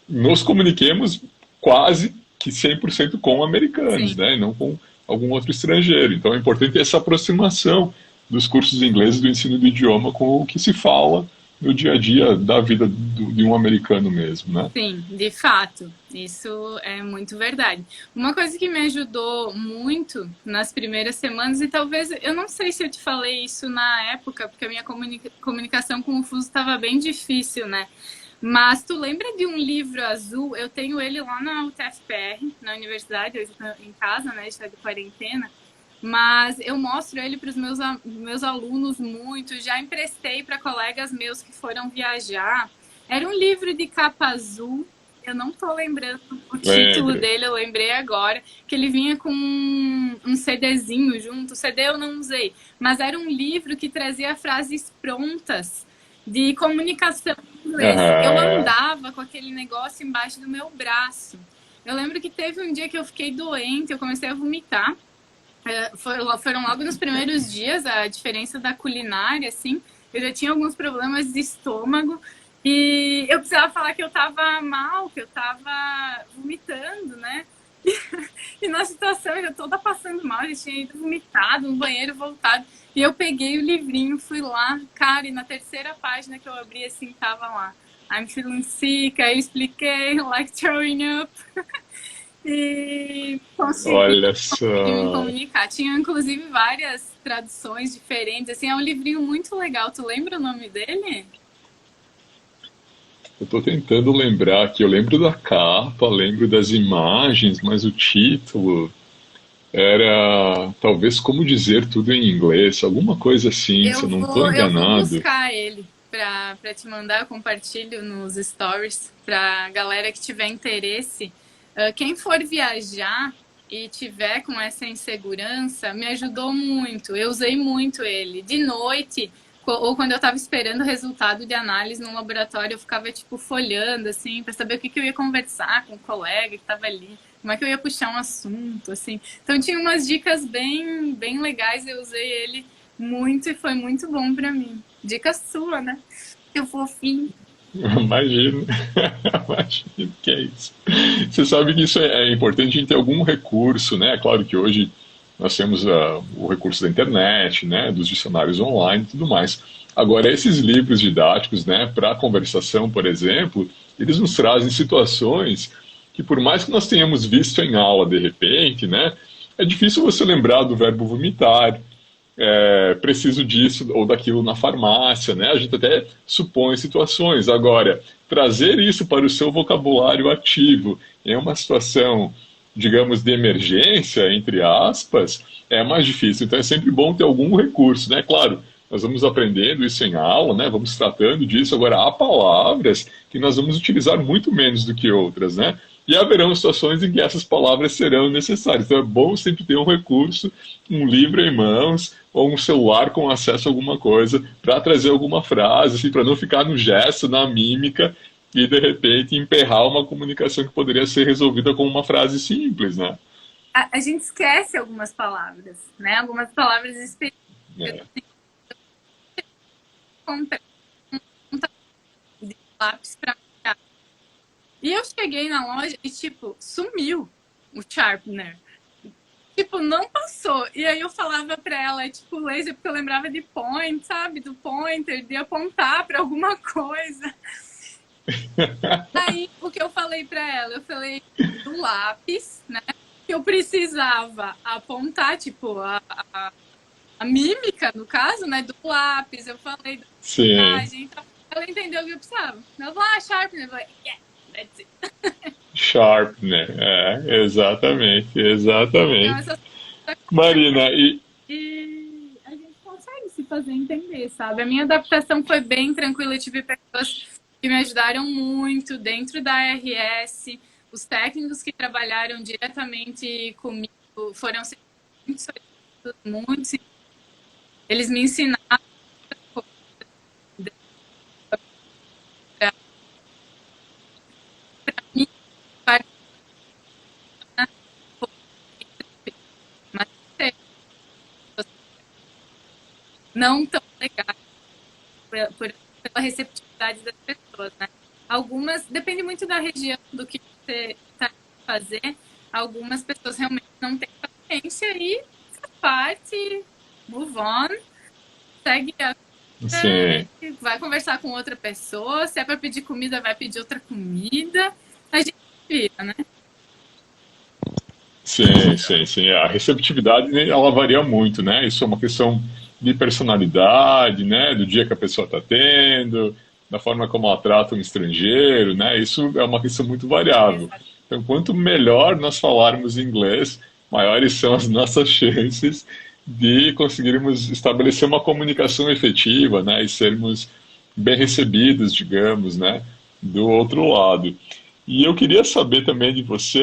nos comuniquemos quase que 100% com americanos, Sim. né, e não com algum outro estrangeiro. Então é importante essa aproximação dos cursos de inglês e do ensino do idioma com o que se fala no dia a dia da vida de um americano mesmo, né? Sim, de fato, isso é muito verdade. Uma coisa que me ajudou muito nas primeiras semanas, e talvez, eu não sei se eu te falei isso na época, porque a minha comunicação com o Fuso estava bem difícil, né? Mas tu lembra de um livro azul? Eu tenho ele lá na UTFPR, na universidade, hoje estou em casa, né? Está de quarentena. Mas eu mostro ele para os meus alunos muito, já emprestei para colegas meus que foram viajar. Era um livro de capa azul, eu não estou lembrando o título Lembro. dele, eu lembrei agora, que ele vinha com um CDzinho junto. O CD eu não usei, mas era um livro que trazia frases prontas de comunicação em inglês. Eu Aham. andava com aquele negócio embaixo do meu braço. Eu lembro que teve um dia que eu fiquei doente, eu comecei a vomitar. Foram logo nos primeiros dias, a diferença da culinária, assim. Eu já tinha alguns problemas de estômago e eu precisava falar que eu tava mal, que eu tava vomitando, né? E na situação eu toda passando mal, já tinha ido vomitado no banheiro, voltado. E eu peguei o livrinho, fui lá, cara, e na terceira página que eu abri, assim, tava lá. I'm feeling sick, aí eu expliquei, like throwing up. E Olha consegui me só. comunicar. Tinha, inclusive, várias traduções diferentes. Assim, é um livrinho muito legal. Tu lembra o nome dele? Eu estou tentando lembrar aqui. Eu lembro da capa, lembro das imagens, mas o título era talvez Como Dizer Tudo em Inglês, alguma coisa assim, se eu não estou Eu vou enganado. buscar ele para te mandar. Eu compartilho nos stories para galera que tiver interesse. Quem for viajar e tiver com essa insegurança, me ajudou muito. Eu usei muito ele. De noite, ou quando eu estava esperando o resultado de análise no laboratório, eu ficava, tipo, folhando, assim, para saber o que eu ia conversar com o colega que estava ali, como é que eu ia puxar um assunto, assim. Então, tinha umas dicas bem, bem legais, eu usei ele muito e foi muito bom para mim. Dica sua, né? Que fofinho. Imagino, imagino que é isso. Você sabe que isso é importante a gente ter algum recurso, né? Claro que hoje nós temos o recurso da internet, né? Dos dicionários online e tudo mais. Agora, esses livros didáticos, né? Para conversação, por exemplo, eles nos trazem situações que, por mais que nós tenhamos visto em aula de repente, né? É difícil você lembrar do verbo vomitar, preciso disso ou daquilo na farmácia, né? A gente até supõe situações. Agora, trazer isso para o seu vocabulário ativo em uma situação, digamos, de emergência, entre aspas, é mais difícil. Então é sempre bom ter algum recurso, né? Claro, nós vamos aprendendo isso em aula, né? Vamos tratando disso. Agora, há palavras que nós vamos utilizar muito menos do que outras, né? E haverão situações em que essas palavras serão necessárias. Então é bom sempre ter um recurso, um livro em mãos, ou um celular com acesso a alguma coisa, para trazer alguma frase, assim, para não ficar no gesto, na mímica, e de repente emperrar uma comunicação que poderia ser resolvida com uma frase simples, né? A gente esquece algumas palavras, né? Algumas palavras específicas. É. Comprei um lápis para marcar. E eu cheguei na loja e, tipo, sumiu o sharpener. Tipo, não passou. E aí eu falava pra ela, tipo, laser, porque eu lembrava de point, sabe? Do pointer, de apontar pra alguma coisa. Aí, o que eu falei pra ela? Eu falei do lápis, né? Que eu precisava apontar, tipo, a mímica, no caso, né? Do lápis. Eu falei da Sim. então ela entendeu o que eu precisava. Ela falou, sharpener. Eu falei, yeah, that's it. Sharpener, exatamente, exatamente. Então, Marina, e a gente consegue se fazer entender, sabe? A minha adaptação foi bem tranquila, eu tive pessoas que me ajudaram muito dentro da ARS, os técnicos que trabalharam diretamente comigo foram muito solícitos, muito, eles me ensinaram para mim, mas não tão legal pela receptividade das pessoas, né? Algumas, depende muito da região, do que você está fazer, algumas pessoas realmente não têm paciência e faz parte, move on, segue a sim, vida, vai conversar com outra pessoa, se é para pedir comida, vai pedir outra comida, a gente vira, né? sim, sim, sim. A receptividade, né, ela varia muito, né? Isso é uma questão de personalidade, né? Do dia que a pessoa está tendo, da forma como ela trata um estrangeiro, né? Isso é uma questão muito variável. Então, quanto melhor nós falarmos inglês, maiores são as nossas chances de conseguirmos estabelecer uma comunicação efetiva, né? E sermos bem recebidos, digamos, né? Do outro lado. E eu queria saber também de você,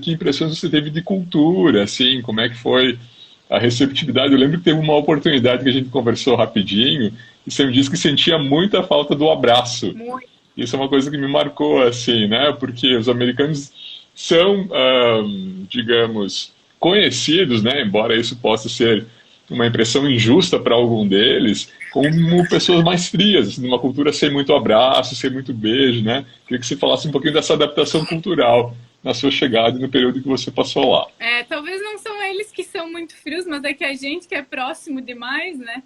que impressões você teve de cultura, assim, como é que foi a receptividade. Eu lembro que teve uma oportunidade que a gente conversou rapidinho e você me disse que sentia muita falta do abraço. Muito. Isso é uma coisa que me marcou, assim, né? Porque os americanos são, digamos, conhecidos, né? Embora isso possa ser uma impressão injusta para algum deles, como pessoas mais frias, assim, numa cultura sem muito abraço, sem muito beijo, né? Queria que você falasse um pouquinho dessa adaptação cultural na sua chegada e no período que você passou lá. Talvez não são eles que são muito frios, mas é que a gente que é próximo demais, né?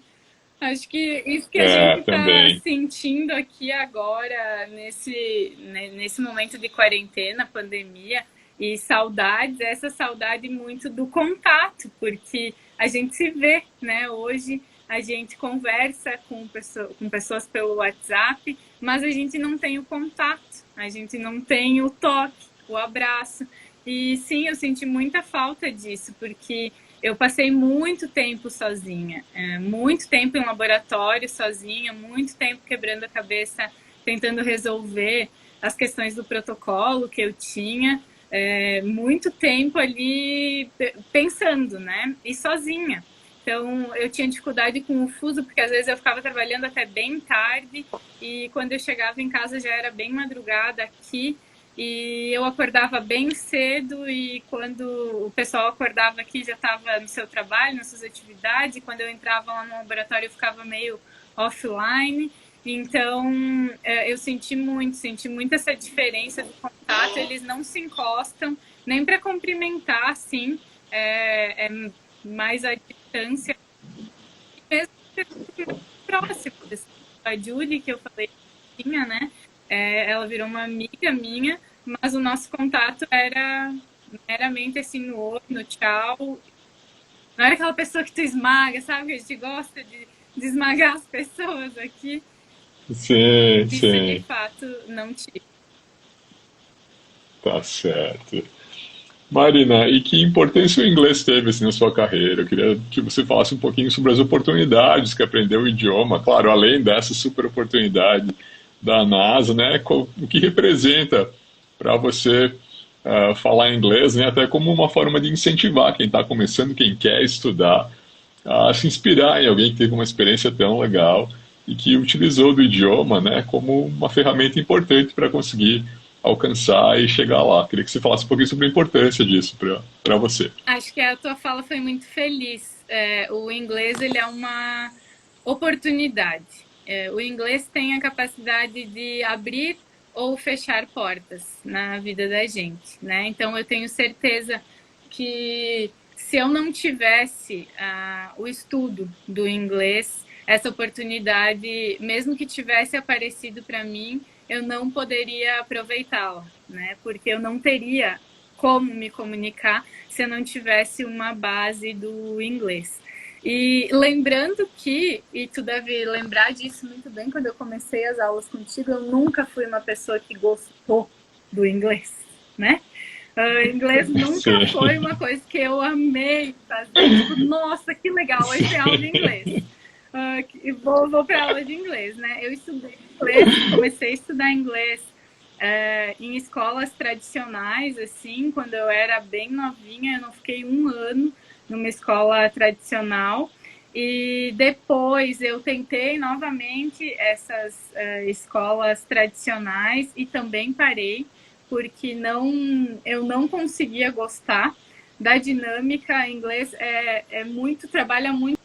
Acho que isso que a gente está Também. sentindo aqui agora, nesse momento de quarentena, pandemia, e saudades, essa saudade muito do contato, porque a gente se vê, né? Hoje a gente conversa com pessoas pelo WhatsApp, mas a gente não tem o contato, a gente não tem o toque, o abraço. E sim, eu senti muita falta disso, porque eu passei muito tempo sozinha, muito tempo em laboratório sozinha, muito tempo quebrando a cabeça, tentando resolver as questões do protocolo que eu tinha, muito tempo ali pensando, né? E sozinha. Então, eu tinha dificuldade com o fuso, porque às vezes eu ficava trabalhando até bem tarde, e quando eu chegava em casa já era bem madrugada aqui, e eu acordava bem cedo, e quando o pessoal acordava aqui já estava no seu trabalho, nas suas atividades, e quando eu entrava lá no laboratório eu ficava meio offline. Então, eu senti muito essa diferença do contato. Eles não se encostam, nem para cumprimentar, assim, é mais a distância, mesmo próximo. A Judy, que eu falei que tinha, né? Ela virou uma amiga minha, mas o nosso contato era meramente assim no olho, no tchau. Não era aquela pessoa que tu esmaga, sabe? A gente gosta de esmagar as pessoas aqui. Sim, Isso de sim, fato não tive. tá certo. Marina, e que importância o inglês teve assim, na sua carreira? Eu queria que você falasse um pouquinho sobre as oportunidades que aprendeu o idioma, claro, além dessa super oportunidade da NASA, né? O que representa para você falar inglês, né? Até como uma forma de incentivar quem está começando, quem quer estudar, a se inspirar em alguém que teve uma experiência tão legal e que utilizou do idioma, né, como uma ferramenta importante para conseguir alcançar e chegar lá. Queria que você falasse um pouquinho sobre a importância disso para você. Acho que a tua fala foi muito feliz. O inglês ele é uma oportunidade. O inglês tem a capacidade de abrir ou fechar portas na vida da gente, né? Então eu tenho certeza que se eu não tivesse o estudo do inglês, essa oportunidade, mesmo que tivesse aparecido para mim, eu não poderia aproveitá-la, né? Porque eu não teria como me comunicar se eu não tivesse uma base do inglês. E lembrando que, e tu deve lembrar disso muito bem, quando eu comecei as aulas contigo, eu nunca fui uma pessoa que gostou do inglês, né? Inglês nunca foi uma coisa que eu amei fazer. Tipo, nossa, que legal, vai ter aula de inglês. Vou para aula de inglês, né? Eu estudei inglês, comecei a estudar inglês em escolas tradicionais, assim, quando eu era bem novinha, eu não fiquei um ano numa escola tradicional. E depois eu tentei novamente essas escolas tradicionais e também parei, porque eu não conseguia gostar da dinâmica. Em inglês trabalha muito,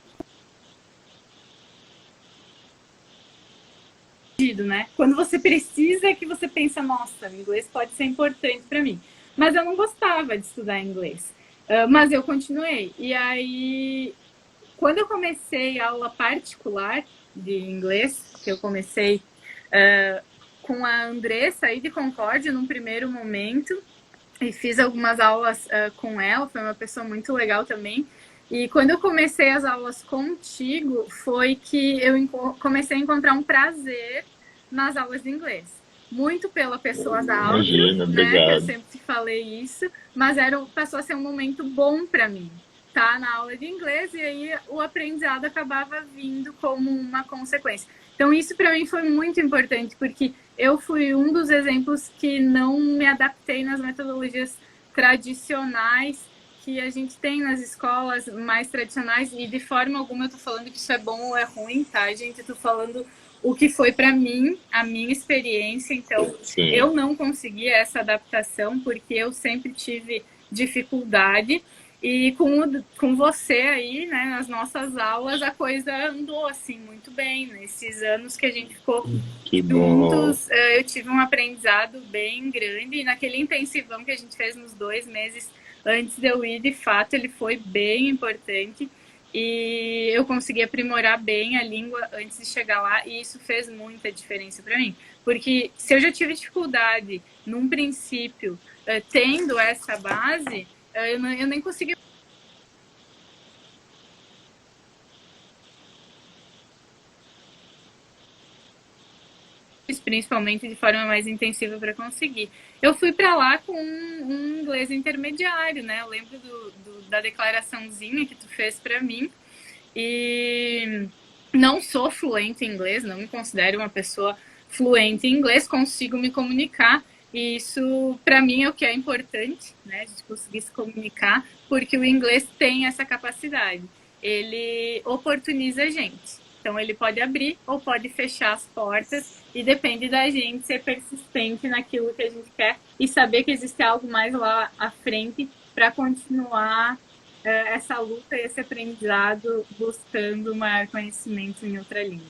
né? Quando você precisa é que você pensa, nossa, o inglês pode ser importante para mim. Mas eu não gostava de estudar inglês. Mas eu continuei. E aí, quando eu comecei aula particular de inglês, que eu comecei com a Andressa aí de Concórdia num primeiro momento, e fiz algumas aulas com ela, foi uma pessoa muito legal também. E quando eu comecei as aulas contigo, foi que eu comecei a encontrar um prazer nas aulas de inglês. Muito pela pessoa da áudio, Imagina, né? Que eu obrigado. sempre te falei isso, mas passou a ser um momento bom para mim, tá? Na aula de inglês, e aí o aprendizado acabava vindo como uma consequência. Então, isso para mim foi muito importante, porque eu fui um dos exemplos que não me adaptei nas metodologias tradicionais que a gente tem nas escolas mais tradicionais, e de forma alguma eu tô falando que isso é bom ou é ruim, tá, gente? Eu tô falando o que foi para mim, a minha experiência. Então, Sim. eu não consegui essa adaptação porque eu sempre tive dificuldade. E com você aí, né, nas nossas aulas, a coisa andou assim muito bem. Nesses anos que a gente ficou Que bom. juntos, eu tive um aprendizado bem grande. E naquele intensivão que a gente fez nos 2 meses antes de eu ir, de fato, ele foi bem importante. E eu consegui aprimorar bem a língua antes de chegar lá, e isso fez muita diferença para mim. Porque se eu já tive dificuldade num princípio, tendo essa base, eu nem consegui, principalmente de forma mais intensiva para conseguir. Eu fui para lá com um inglês intermediário, né? Eu lembro da declaraçãozinha que tu fez para mim, e não sou fluente em inglês, não me considero uma pessoa fluente em inglês, consigo me comunicar, e isso para mim é o que é importante, né? A gente conseguir se comunicar, porque o inglês tem essa capacidade. ele oportuniza a gente. Então, ele pode abrir ou pode fechar as portas e depende da gente ser persistente naquilo que a gente quer e saber que existe algo mais lá à frente para continuar essa luta e esse aprendizado buscando maior conhecimento em outra língua.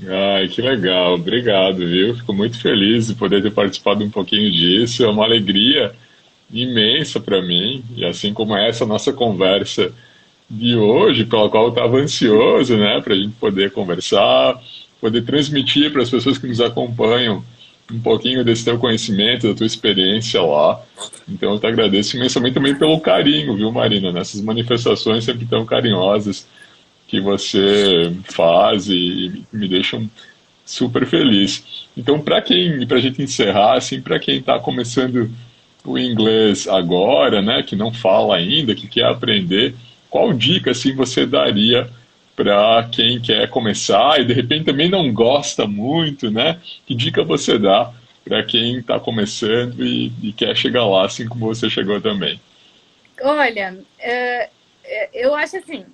Ai, que legal, obrigado, viu? Fico muito feliz de poder ter participado um pouquinho disso. É uma alegria imensa para mim, e assim como essa nossa conversa de hoje, pela qual eu estava ansioso, né, para a gente poder conversar, poder transmitir para as pessoas que nos acompanham um pouquinho desse teu conhecimento, da tua experiência lá. Então eu te agradeço imensamente também pelo carinho, viu, Marina, nessas manifestações sempre tão carinhosas que você faz e me deixam super feliz. Então, para a gente encerrar, assim, para quem está começando o inglês agora, né, que não fala ainda, que quer aprender, qual dica assim você daria para quem quer começar e de repente também não gosta muito, né? Que dica você dá para quem está começando e quer chegar lá, assim como você chegou também? Olha, eu acho assim,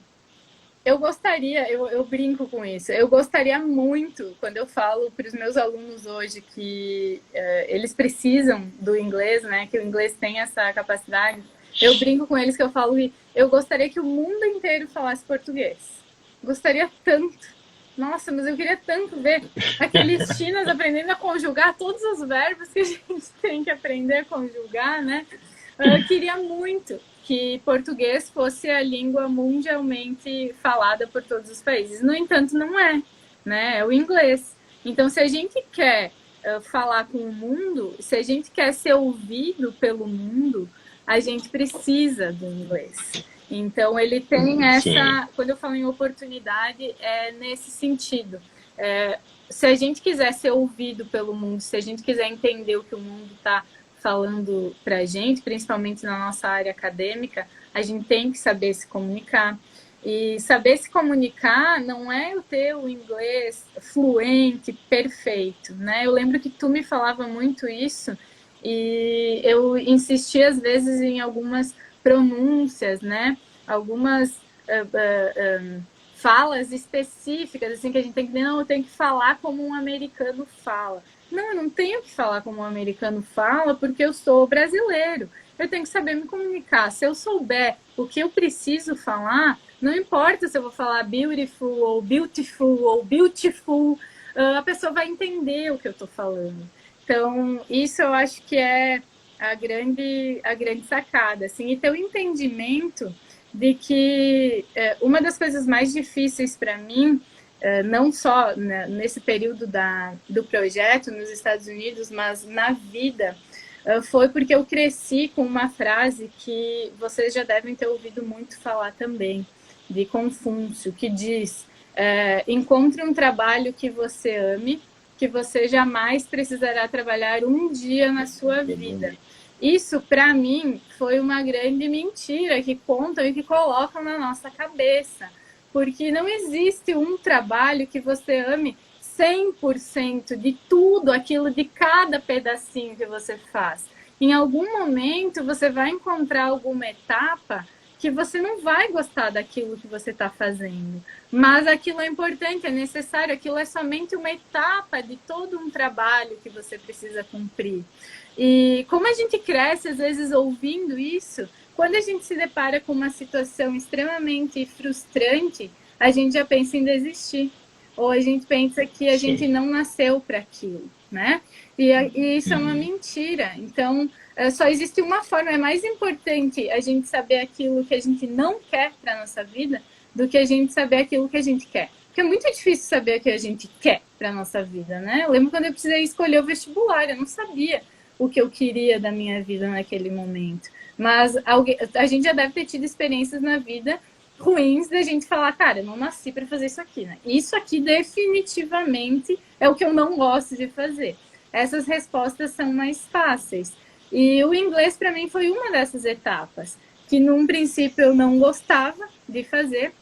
eu gostaria, eu brinco com isso, eu gostaria muito, quando eu falo para os meus alunos hoje que eles precisam do inglês, né, que o inglês tem essa capacidade, eu brinco com eles que eu falo que eu gostaria que o mundo inteiro falasse português. Gostaria tanto. Nossa, mas eu queria tanto ver aqueles chinas aprendendo a conjugar todos os verbos que a gente tem que aprender a conjugar, né? Eu queria muito que português fosse a língua mundialmente falada por todos os países. No entanto, não é, né? É o inglês. Então, se a gente quer falar com o mundo, se a gente quer ser ouvido pelo mundo, a gente precisa do inglês. Então, ele tem Sim, essa... Quando eu falo em oportunidade, é nesse sentido. Se a gente quiser ser ouvido pelo mundo, se a gente quiser entender o que o mundo está falando para a gente, principalmente na nossa área acadêmica, a gente tem que saber se comunicar. E saber se comunicar não é eu ter o inglês fluente, perfeito, né? Eu lembro que tu me falava muito isso e eu insisti às vezes em algumas pronúncias, né? Algumas falas específicas, assim, que a gente tem que não, eu tenho que falar como um americano fala. Não, eu não tenho que falar como um americano fala porque eu sou brasileiro. Eu tenho que saber me comunicar. Se eu souber o que eu preciso falar, não importa se eu vou falar beautiful ou beautiful, a pessoa vai entender o que eu estou falando. Então, isso eu acho que é a grande sacada, assim, e ter o entendimento de que uma das coisas mais difíceis para mim, não só nesse período do projeto nos Estados Unidos, mas na vida, foi porque eu cresci com uma frase que vocês já devem ter ouvido muito falar também, de Confúcio, que diz: encontre um trabalho que você ame, que você jamais precisará trabalhar um dia na sua vida. Isso, para mim, foi uma grande mentira que contam e que colocam na nossa cabeça. Porque não existe um trabalho que você ame 100% de tudo aquilo, de cada pedacinho que você faz. Em algum momento, você vai encontrar alguma etapa que você não vai gostar daquilo que você está fazendo. Mas aquilo é importante, é necessário, aquilo é somente uma etapa de todo um trabalho que você precisa cumprir. E como a gente cresce, às vezes, ouvindo isso, quando a gente se depara com uma situação extremamente frustrante, a gente já pensa em desistir. Ou a gente pensa que a gente sim. não nasceu para aquilo, né? E isso é uma Uhum. mentira. Então, só existe uma forma. É mais importante a gente saber aquilo que a gente não quer para a nossa vida do que a gente saber aquilo que a gente quer. Porque é muito difícil saber o que a gente quer para a nossa vida, né? Eu lembro quando eu precisei escolher o vestibular, eu não sabia o que eu queria da minha vida naquele momento. Mas a gente já deve ter tido experiências na vida ruins da gente falar, cara, eu não nasci para fazer isso aqui, né? Isso aqui definitivamente é o que eu não gosto de fazer. Essas respostas são mais fáceis. E o inglês para mim foi uma dessas etapas, que num princípio eu não gostava de fazer,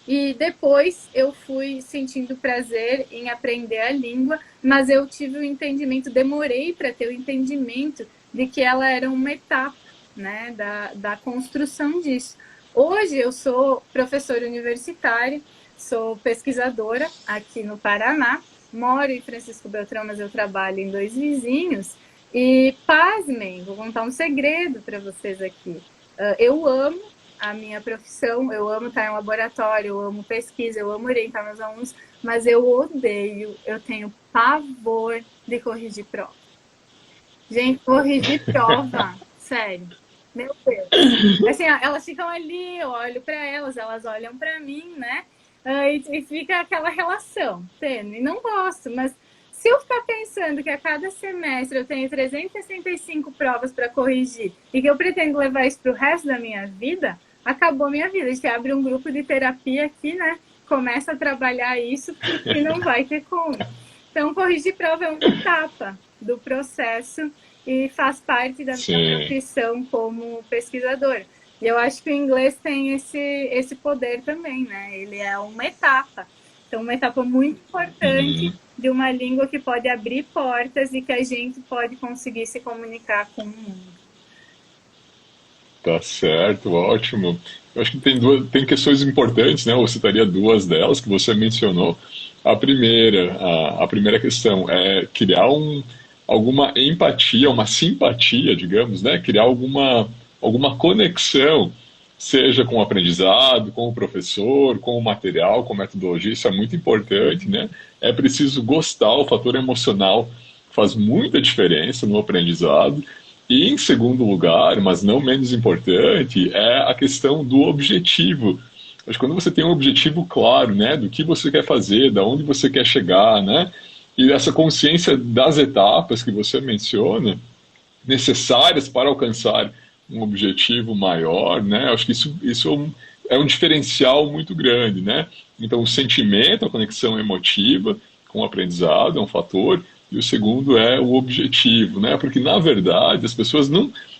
e depois eu fui sentindo prazer em aprender a língua, mas eu tive o entendimento, demorei para ter o entendimento de que ela era uma etapa, né, da construção disso. Hoje eu sou professora universitária, sou pesquisadora aqui no Paraná, moro em Francisco Beltrão, mas eu trabalho em Dois Vizinhos. E pasmem, vou contar um segredo para vocês aqui. Eu amo a minha profissão, eu amo estar em laboratório, eu amo pesquisa, eu amo orientar meus alunos, mas eu tenho pavor de corrigir prova. Gente, corrigir prova, sério. Meu Deus. Assim, elas ficam ali, eu olho para elas, elas olham para mim, né? E fica aquela relação tênue. Não gosto, mas se eu ficar pensando que a cada semestre eu tenho 365 provas para corrigir e que eu pretendo levar isso para o resto da minha vida, acabou minha vida. A gente abre um grupo de terapia aqui, né? Começa a trabalhar isso e não vai ter como. Então, corrigir prova é uma etapa do processo e faz parte da minha profissão como pesquisadora. E eu acho que o inglês tem esse poder também, né? Ele é uma etapa. Então, uma etapa muito importante de uma língua que pode abrir portas e que a gente pode conseguir se comunicar com o mundo. Tá certo, ótimo. Eu acho que tem questões importantes, né? Eu citaria duas delas que você mencionou. A primeira questão é criar alguma empatia, uma simpatia, digamos, né? Criar alguma conexão, seja com o aprendizado, com o professor, com o material, com a metodologia, isso é muito importante, né? É preciso gostar, o fator emocional faz muita diferença no aprendizado. E, em segundo lugar, mas não menos importante, é a questão do objetivo. Acho que quando você tem um objetivo claro, né, do que você quer fazer, da onde você quer chegar, né, e essa consciência das etapas que você menciona, necessárias para alcançar um objetivo maior, né, acho que isso é um diferencial muito grande, né. Então, o sentimento, a conexão emotiva com o aprendizado é um fator, e o segundo é o objetivo, né? Porque, na verdade, as pessoas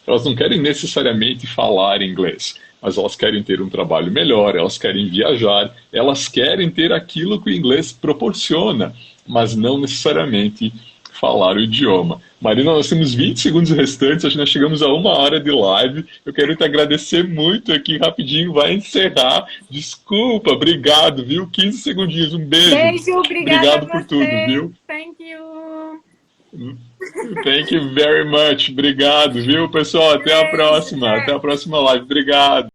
elas não querem necessariamente falar inglês, mas elas querem ter um trabalho melhor, elas querem viajar, elas querem ter aquilo que o inglês proporciona, mas não necessariamente falar o idioma. Marina, nós temos 20 segundos restantes, acho que nós chegamos a 1 hora de live. Eu quero te agradecer muito aqui, rapidinho, vai encerrar. Desculpa, obrigado, viu? 15 segundinhos, um beijo. Beijo, obrigada Obrigado a por você. tudo, viu? Thank you. Thank you very much. Obrigado, viu, pessoal? Até a Beijo, próxima. Até a Zé. próxima live. Obrigado.